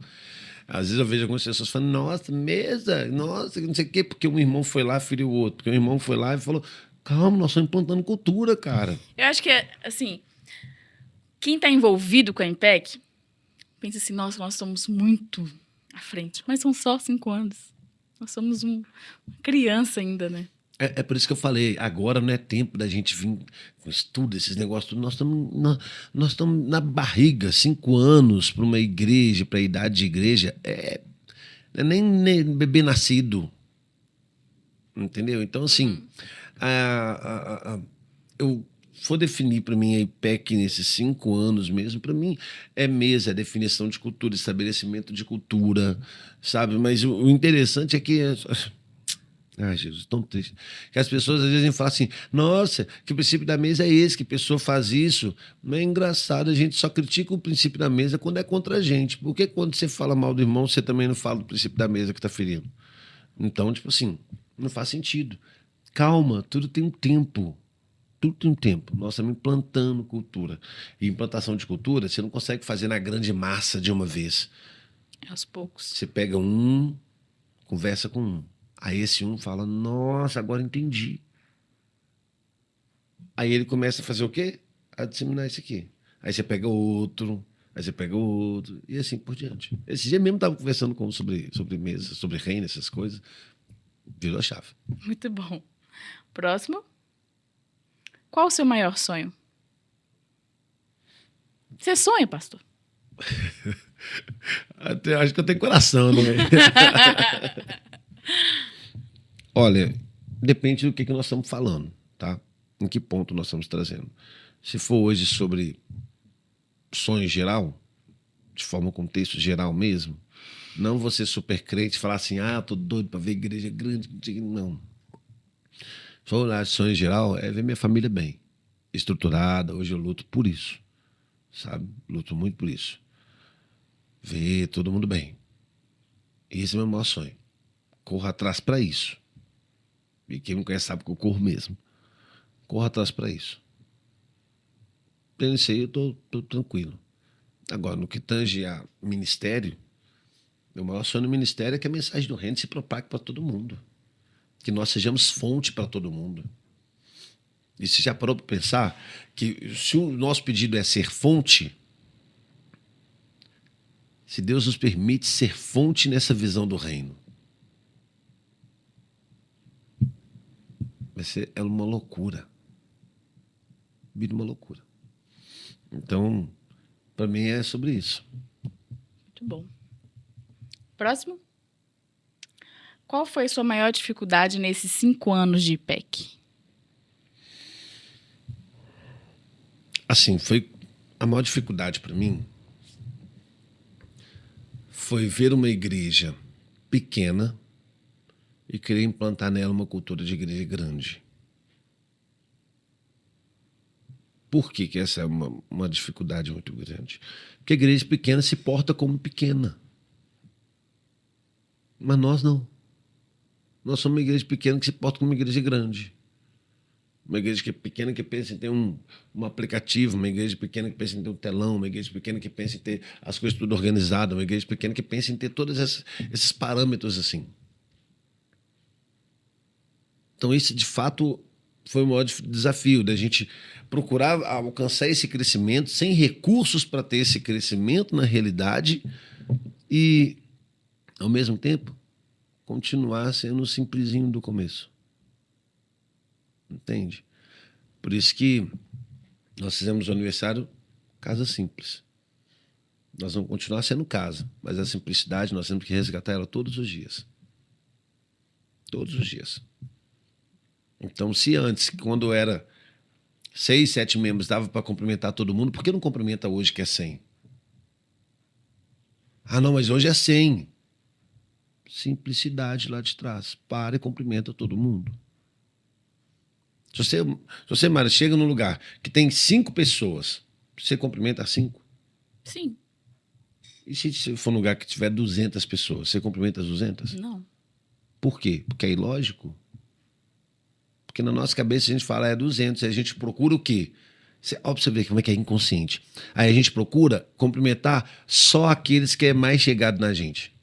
Às vezes eu vejo algumas pessoas falando, nossa, mesa, nossa, não sei o quê, porque um irmão foi lá e feriu o outro. Porque um irmão foi lá e falou, calma, nós estamos implantando cultura, cara. Eu acho que, assim, quem está envolvido com a IPEC pensa assim, nossa, nós somos muito à frente. Mas são só 5 anos. Nós somos uma criança ainda, né? É por isso que eu falei, agora não é tempo da gente vir com estudo, esses negócios, tudo. Nós estamos na barriga, 5 anos para uma igreja, para a idade de igreja, não é nem bebê nascido. Entendeu? Então, assim, eu for definir para mim a IPEC nesses 5 anos mesmo, para mim é mesa, é definição de cultura, estabelecimento de cultura, sabe? Mas o interessante é que... Ai, Jesus, tão triste. Que as pessoas às vezes falam assim, nossa, que o princípio da mesa é esse, que a pessoa faz isso. Não é engraçado, a gente só critica o princípio da mesa quando é contra a gente. Porque quando você fala mal do irmão, você também não fala do princípio da mesa que está ferindo. Então, tipo assim, não faz sentido. Calma, tudo tem um tempo. Tudo tem um tempo. Nós estamos implantando cultura. E implantação de cultura, você não consegue fazer na grande massa de uma vez. Aos poucos. Você pega conversa com um. Aí esse um fala, nossa, agora entendi. Aí ele começa a fazer o quê? A disseminar isso aqui. Aí você pega outro, e assim por diante. Esse dia mesmo estava conversando sobre mesa, sobre reino, essas coisas. Virou a chave. Muito bom. Próximo. Qual o seu maior sonho? Você sonha, pastor? Acho que eu tenho coração, né? Olha, depende do que nós estamos falando, tá? Em que ponto nós estamos trazendo. Se for hoje sobre sonho geral, de forma contexto geral mesmo, não você super crente falar assim, tô doido para ver igreja grande, não. Se for olhar de sonho geral, é ver minha família bem, estruturada. Hoje eu luto por isso, sabe? Luto muito por isso. Ver todo mundo bem. Esse é o meu maior sonho. Corro atrás para isso. E quem me conhece sabe que eu corro mesmo. Corro atrás para isso. Tendo isso aí, eu tô tranquilo. Agora, no que tange a ministério, meu maior sonho no ministério é que a mensagem do reino se propague para todo mundo. Que nós sejamos fonte para todo mundo. E você já parou para pensar que se o nosso pedido é ser fonte, se Deus nos permite ser fonte nessa visão do reino, vai ser uma loucura. Vira uma loucura. Então, para mim é sobre isso. Muito bom. Próximo. Qual foi a sua maior dificuldade nesses 5 anos de IPEC? Assim, a maior dificuldade para mim foi ver uma igreja pequena e querer implantar nela uma cultura de igreja grande. Por que essa é uma dificuldade muito grande? Porque a igreja pequena se porta como pequena. Mas nós não. Nós somos uma igreja pequena que se porta como uma igreja grande. Uma igreja que é pequena que pensa em ter um aplicativo, uma igreja pequena que pensa em ter um telão, uma igreja pequena que pensa em ter as coisas tudo organizadas, uma igreja pequena que pensa em ter todos esses parâmetros assim. Então, esse, de fato, foi o maior desafio da gente procurar alcançar esse crescimento sem recursos para ter esse crescimento na realidade e, ao mesmo tempo, continuar sendo o simplesinho do começo. Entende? Por isso que nós fizemos o aniversário casa simples. Nós vamos continuar sendo casa, mas a simplicidade nós temos que resgatar ela todos os dias. Todos os dias. Então, se antes, quando era 6, 7 membros, dava para cumprimentar todo mundo, por que não cumprimenta hoje que é 100? Não, mas hoje é 100. Simplicidade lá de trás. Para e cumprimenta todo mundo. Se você, Mara, chega num lugar que tem 5 pessoas, você cumprimenta 5? Sim. E se for num lugar que tiver 200 pessoas, você cumprimenta as 200? Não. Por quê? Porque é ilógico? Porque na nossa cabeça a gente fala é 200, aí a gente procura o quê? Ó, pra você ver como é que é inconsciente. Aí a gente procura cumprimentar só aqueles que é mais chegado na gente.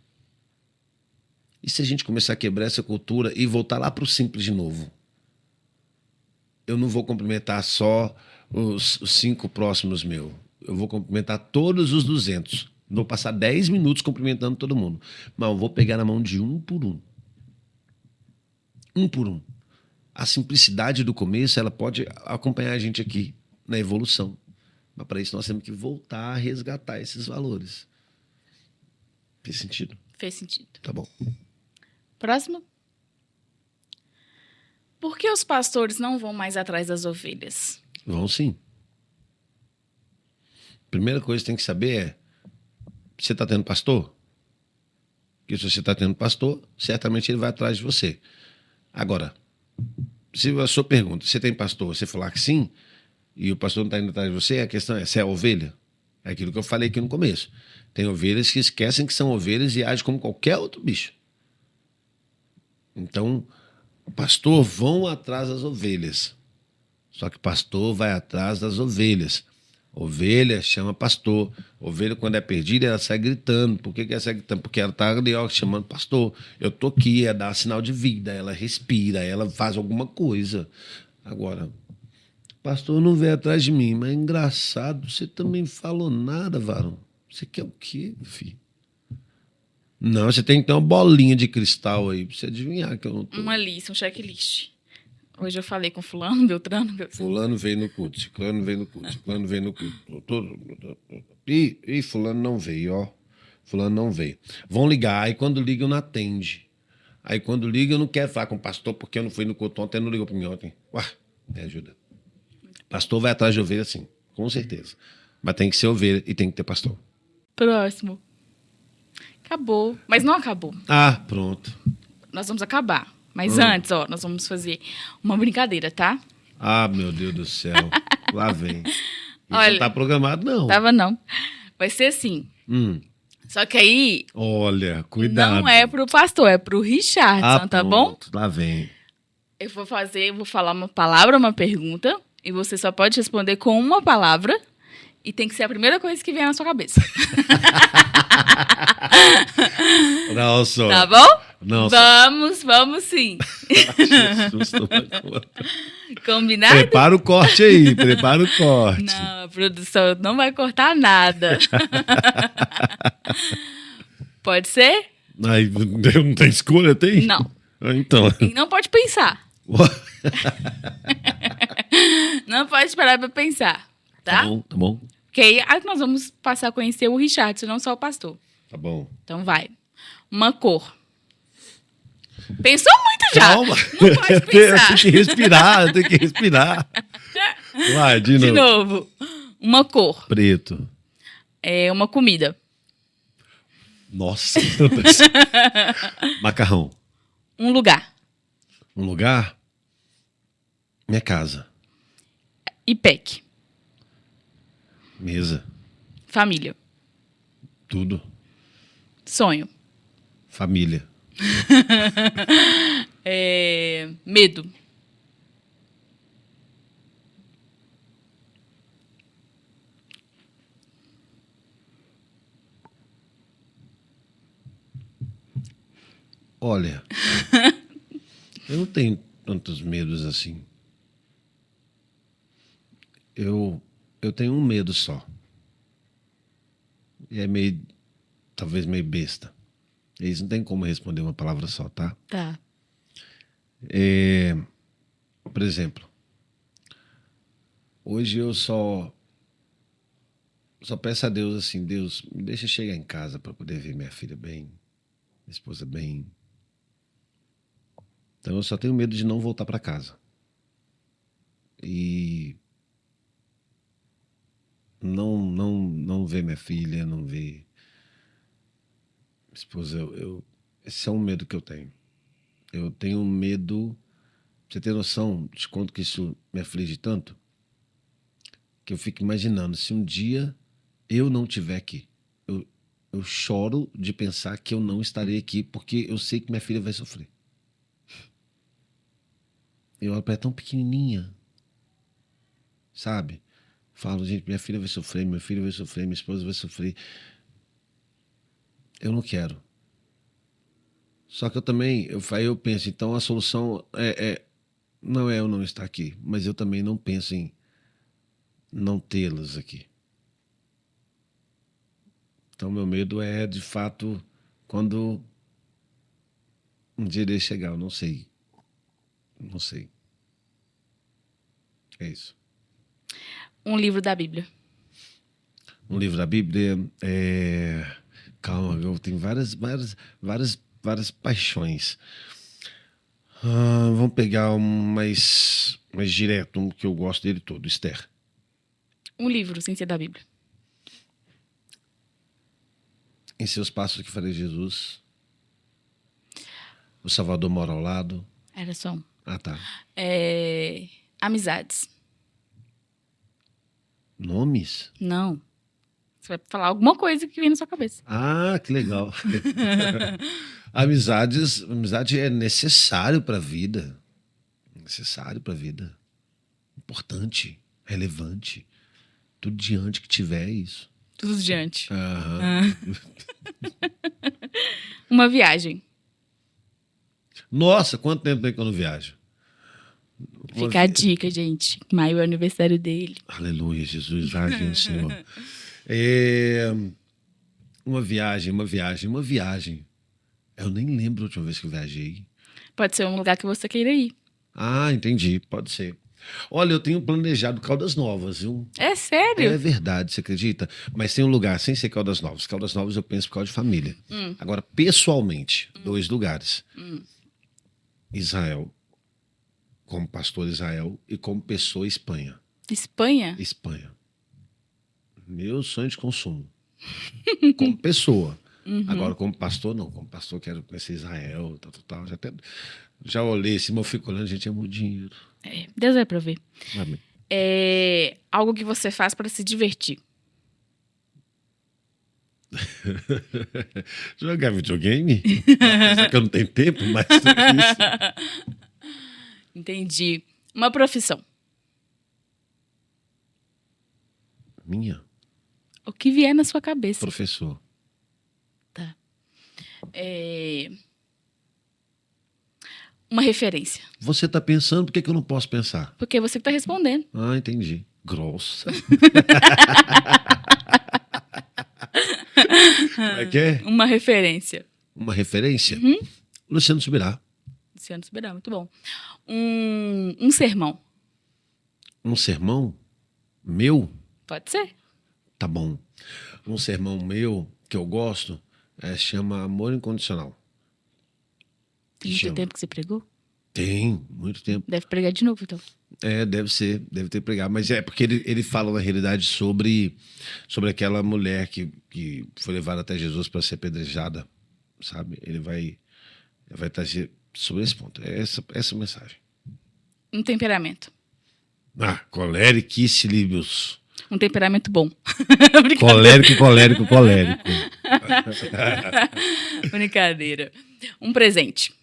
E se a gente começar a quebrar essa cultura e voltar lá pro simples de novo? Eu não vou cumprimentar só os 5 próximos meus. Eu vou cumprimentar todos os 200. Vou passar 10 minutos cumprimentando todo mundo. Mas eu vou pegar na mão de um por um. Um por um. A simplicidade do começo, ela pode acompanhar a gente aqui na evolução. Mas para isso nós temos que voltar a resgatar esses valores. Fez sentido? Fez sentido. Tá bom. Próximo. Por que os pastores não vão mais atrás das ovelhas? Vão sim. Primeira coisa que tem que saber é: você está tendo pastor? Porque se você está tendo pastor, certamente ele vai atrás de você. Agora, se a sua pergunta, você tem pastor, você falar que sim, e o pastor não está indo atrás de você, a questão é: você é ovelha? É aquilo que eu falei aqui no começo. Tem ovelhas que esquecem que são ovelhas e agem como qualquer outro bicho. Então, o pastor vão atrás das ovelhas. Só que pastor vai atrás das ovelhas. Ovelha chama pastor. Ovelha, quando é perdida, ela sai gritando. Por que ela sai gritando? Porque ela está ali, ó, chamando pastor. Eu tô aqui, ela dá sinal de vida, ela respira, ela faz alguma coisa. Agora, pastor não veio atrás de mim, mas é engraçado, você também falou nada, varão. Você quer o quê, filho? Não, você tem que ter uma bolinha de cristal aí pra você adivinhar que eu não tô. Uma lista, um checklist. Hoje eu falei com fulano, Beltrano. Fulano veio no culto, ciclano veio no culto, ciclano veio no culto. E fulano não veio, ó. Fulano não veio. Vão ligar, aí quando liga eu não atende. Aí quando liga eu não quero falar com o pastor porque eu não fui no culto ontem, não ligou pra mim ontem. Ué, me ajuda. Pastor vai atrás de ovelha, sim, com certeza. Mas tem que ser ovelha e tem que ter pastor. Próximo. Acabou. Mas não acabou. Ah, pronto. Nós vamos acabar. Mas antes, ó, nós vamos fazer uma brincadeira, tá? Ah, meu Deus do céu. Lá vem. Isso Olha, não tá programado, não. Tava não. Vai ser assim. Só que aí Olha, cuidado. não é pro pastor, é pro Richardson, tá bom? Lá vem. Eu vou falar uma palavra, uma pergunta, e você só pode responder com uma palavra, e tem que ser a primeira coisa que vier na sua cabeça. Não, só. Tá bom? Não, Vamos sim. Jesus, Combinado? prepara o corte aí, prepara o corte. Não, a produção não vai cortar nada. Pode ser? Aí, não tem escolha, tem? Não. Então. E não pode pensar. Não pode esperar pra pensar, tá? Tá bom. Ok, aí nós vamos passar a conhecer o Richardson, não só o pastor. Tá bom. Então vai. Uma cor. Pensou muito já. Calma. Não pode pensar. Tem que respirar. Vai, de De novo. novo. Uma cor. Preto. É uma comida. Nossa. Macarrão. Um lugar. Um lugar? Minha casa. IPEC. Mesa. Família. Tudo. Sonho. Família. Medo. Olha, eu não tenho tantos medos assim. Eu tenho um medo só. E é meio, talvez meio besta. Isso não tem como responder uma palavra só, tá? Tá. Por exemplo, hoje eu só peço a Deus assim: Deus, me deixa chegar em casa para poder ver minha filha bem, minha esposa bem. Então eu só tenho medo de não voltar para casa. E não ver minha filha, não ver minha esposa. Esse é um medo que eu tenho. Eu tenho medo, pra você ter noção de quanto que isso me aflige tanto, que eu fico imaginando, se um dia eu não estiver aqui, eu choro de pensar que eu não estarei aqui, porque eu sei que minha filha vai sofrer. Eu olho para ela tão pequenininha, sabe? Falo, gente, minha filha vai sofrer, meu filho vai sofrer, minha esposa vai sofrer. Eu não quero. Só que eu também, aí eu penso, então a solução não é eu não estar aqui, mas eu também não penso em não tê-las aqui. Então meu medo é, de fato, quando um dia ele chegar, eu não sei. Não sei. É isso. Um livro da Bíblia. Um livro da Bíblia Calma, eu tenho várias paixões. Vamos pegar um mais direto, um que eu gosto dele todo, Esther. Um livro, sem ser da Bíblia. Em seus passos que farei Jesus. O Salvador mora ao lado. Era só um. Ah, tá. Amizades. Nomes? Não. Você vai falar alguma coisa que vem na sua cabeça. Ah, que legal. Amizade é necessário para a vida. Necessário para a vida. Importante, relevante. Tudo diante que tiver é isso. Tudo diante. Aham. Uma viagem. Nossa, quanto tempo tem que eu não viajo? Fica a dica, gente. Maio é o aniversário dele. Aleluia, Jesus, vai aqui, Senhor. Uma viagem. Eu nem lembro a última vez que eu viajei. Pode ser um lugar que você queira ir. Ah, entendi, pode ser. Olha, eu tenho planejado Caldas Novas, viu? É sério? É verdade, você acredita? Mas tem um lugar, sem ser Caldas Novas. Caldas Novas eu penso por causa de família. Agora, pessoalmente, 2 lugares. Israel, como pastor Israel, e como pessoa Espanha. Espanha? Espanha. Meu sonho de consumo. Como pessoa. Agora, como pastor, não. Como pastor, quero conhecer Israel, tal. Já olhei assim, mas eu fico olhando, gente, é muito dinheiro. Deus vai prover. Amém. Algo que você faz para se divertir. Jogar videogame? Apesar que eu não tenho tempo, mas é isso. Entendi. Uma profissão. Minha? O que vier na sua cabeça. Professor. Tá. Uma referência. Você está pensando, por que eu não posso pensar? Porque você que está respondendo. Ah, entendi. Grossa. Como é que é? Uma referência. Uma referência? Luciano Subirá. Luciano Subirá, muito bom. Um sermão. Um sermão meu? Pode ser. Tá bom. Um sermão meu que eu gosto chama Amor Incondicional. Tem muito tempo que você pregou? Tem, muito tempo. Deve pregar de novo, então. Deve ter pregado. Mas é porque ele fala, na realidade, sobre aquela mulher que foi levada até Jesus para ser apedrejada, sabe? Ele vai trazer sobre esse ponto. É essa mensagem. Um temperamento. Colérico Libius. Um temperamento bom. Colérico. Brincadeira. Um presente.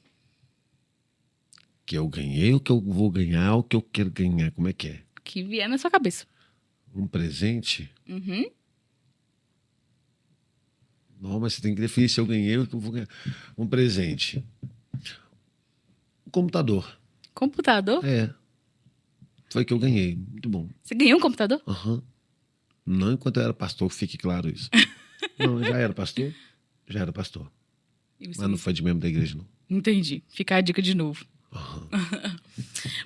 Que eu ganhei, o que eu vou ganhar, o que eu quero ganhar. Como é que é? Que vier na sua cabeça. Um presente? Não, mas você tem que definir se eu ganhei, o que eu vou ganhar. Um presente. Um computador. Computador? Foi que eu ganhei. Muito bom. Você ganhou um computador? Não enquanto eu era pastor, fique claro isso. Não, já era pastor? Já era pastor. Mas não foi de membro da igreja, não. Entendi. Fica a dica de novo.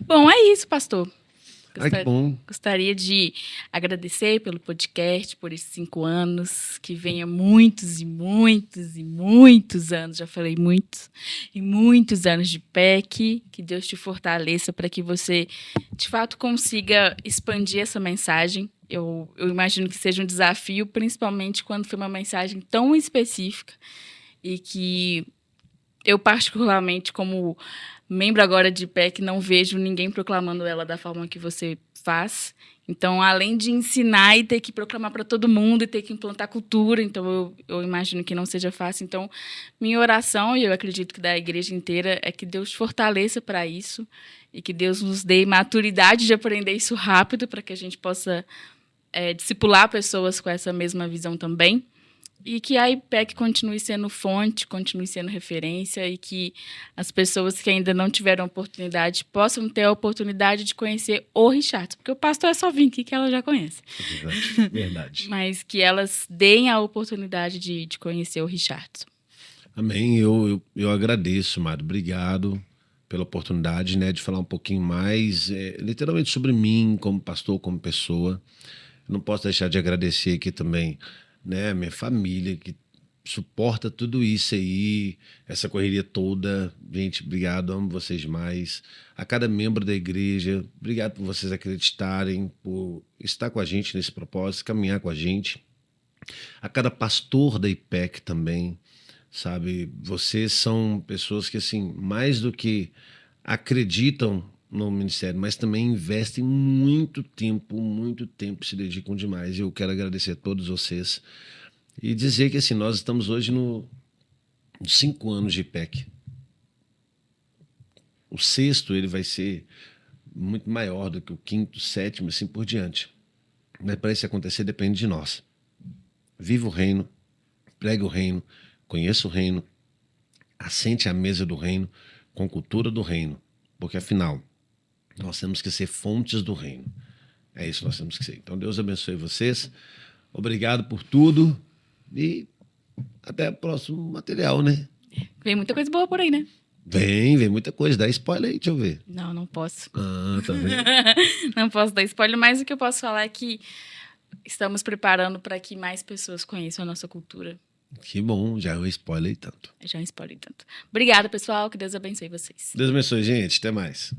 Bom, é isso, pastor. Que bom. Gostaria de agradecer pelo podcast, por esses 5 anos, que venha muitos e muitos e muitos anos, já falei muitos, e muitos anos de PEC, que Deus te fortaleça para que você, de fato, consiga expandir essa mensagem. Eu imagino que seja um desafio, principalmente quando foi uma mensagem tão específica e que eu, particularmente, como membro agora de PEC, não vejo ninguém proclamando ela da forma que você faz. Então, além de ensinar e ter que proclamar para todo mundo e ter que implantar cultura, então eu imagino que não seja fácil. Então, minha oração, e eu acredito que da igreja inteira, é que Deus te fortaleça para isso e que Deus nos dê maturidade de aprender isso rápido para que a gente possa discipular pessoas com essa mesma visão também. E que a IPEC continue sendo fonte, continue sendo referência e que as pessoas que ainda não tiveram oportunidade possam ter a oportunidade de conhecer o Richardson. Porque o pastor é só vir aqui que ela já conhece. Verdade. Mas que elas deem a oportunidade de conhecer o Richardson. Amém. Eu agradeço, Mário. Obrigado pela oportunidade, de falar um pouquinho mais, literalmente sobre mim, como pastor, como pessoa. Não posso deixar de agradecer aqui também, minha família, que suporta tudo isso aí, essa correria toda. Gente, obrigado, amo vocês mais. A cada membro da igreja, obrigado por vocês acreditarem, por estar com a gente nesse propósito, caminhar com a gente. A cada pastor da IPEC também, sabe? Vocês são pessoas que, assim, mais do que acreditam no ministério, mas também investem muito tempo, se dedicam demais. E eu quero agradecer a todos vocês e dizer que, assim, nós estamos hoje nos 5 anos de IPEC. O sexto, ele vai ser muito maior do que o quinto, sétimo, assim por diante. Mas para isso acontecer depende de nós. Viva o reino, pregue o reino, conheça o reino, assente à mesa do reino, com cultura do reino. Porque, afinal, nós temos que ser fontes do reino. É isso que nós temos que ser. Então, Deus abençoe vocês. Obrigado por tudo. E até o próximo material, né? Vem muita coisa boa por aí, né? Vem muita coisa. Dá spoiler aí, deixa eu ver. Não posso. Tá vendo? Não posso dar spoiler, mas o que eu posso falar é que estamos preparando para que mais pessoas conheçam a nossa cultura. Que bom, já eu spoiler tanto. Já é um spoiler tanto. Obrigada, pessoal. Que Deus abençoe vocês. Deus abençoe, gente. Até mais.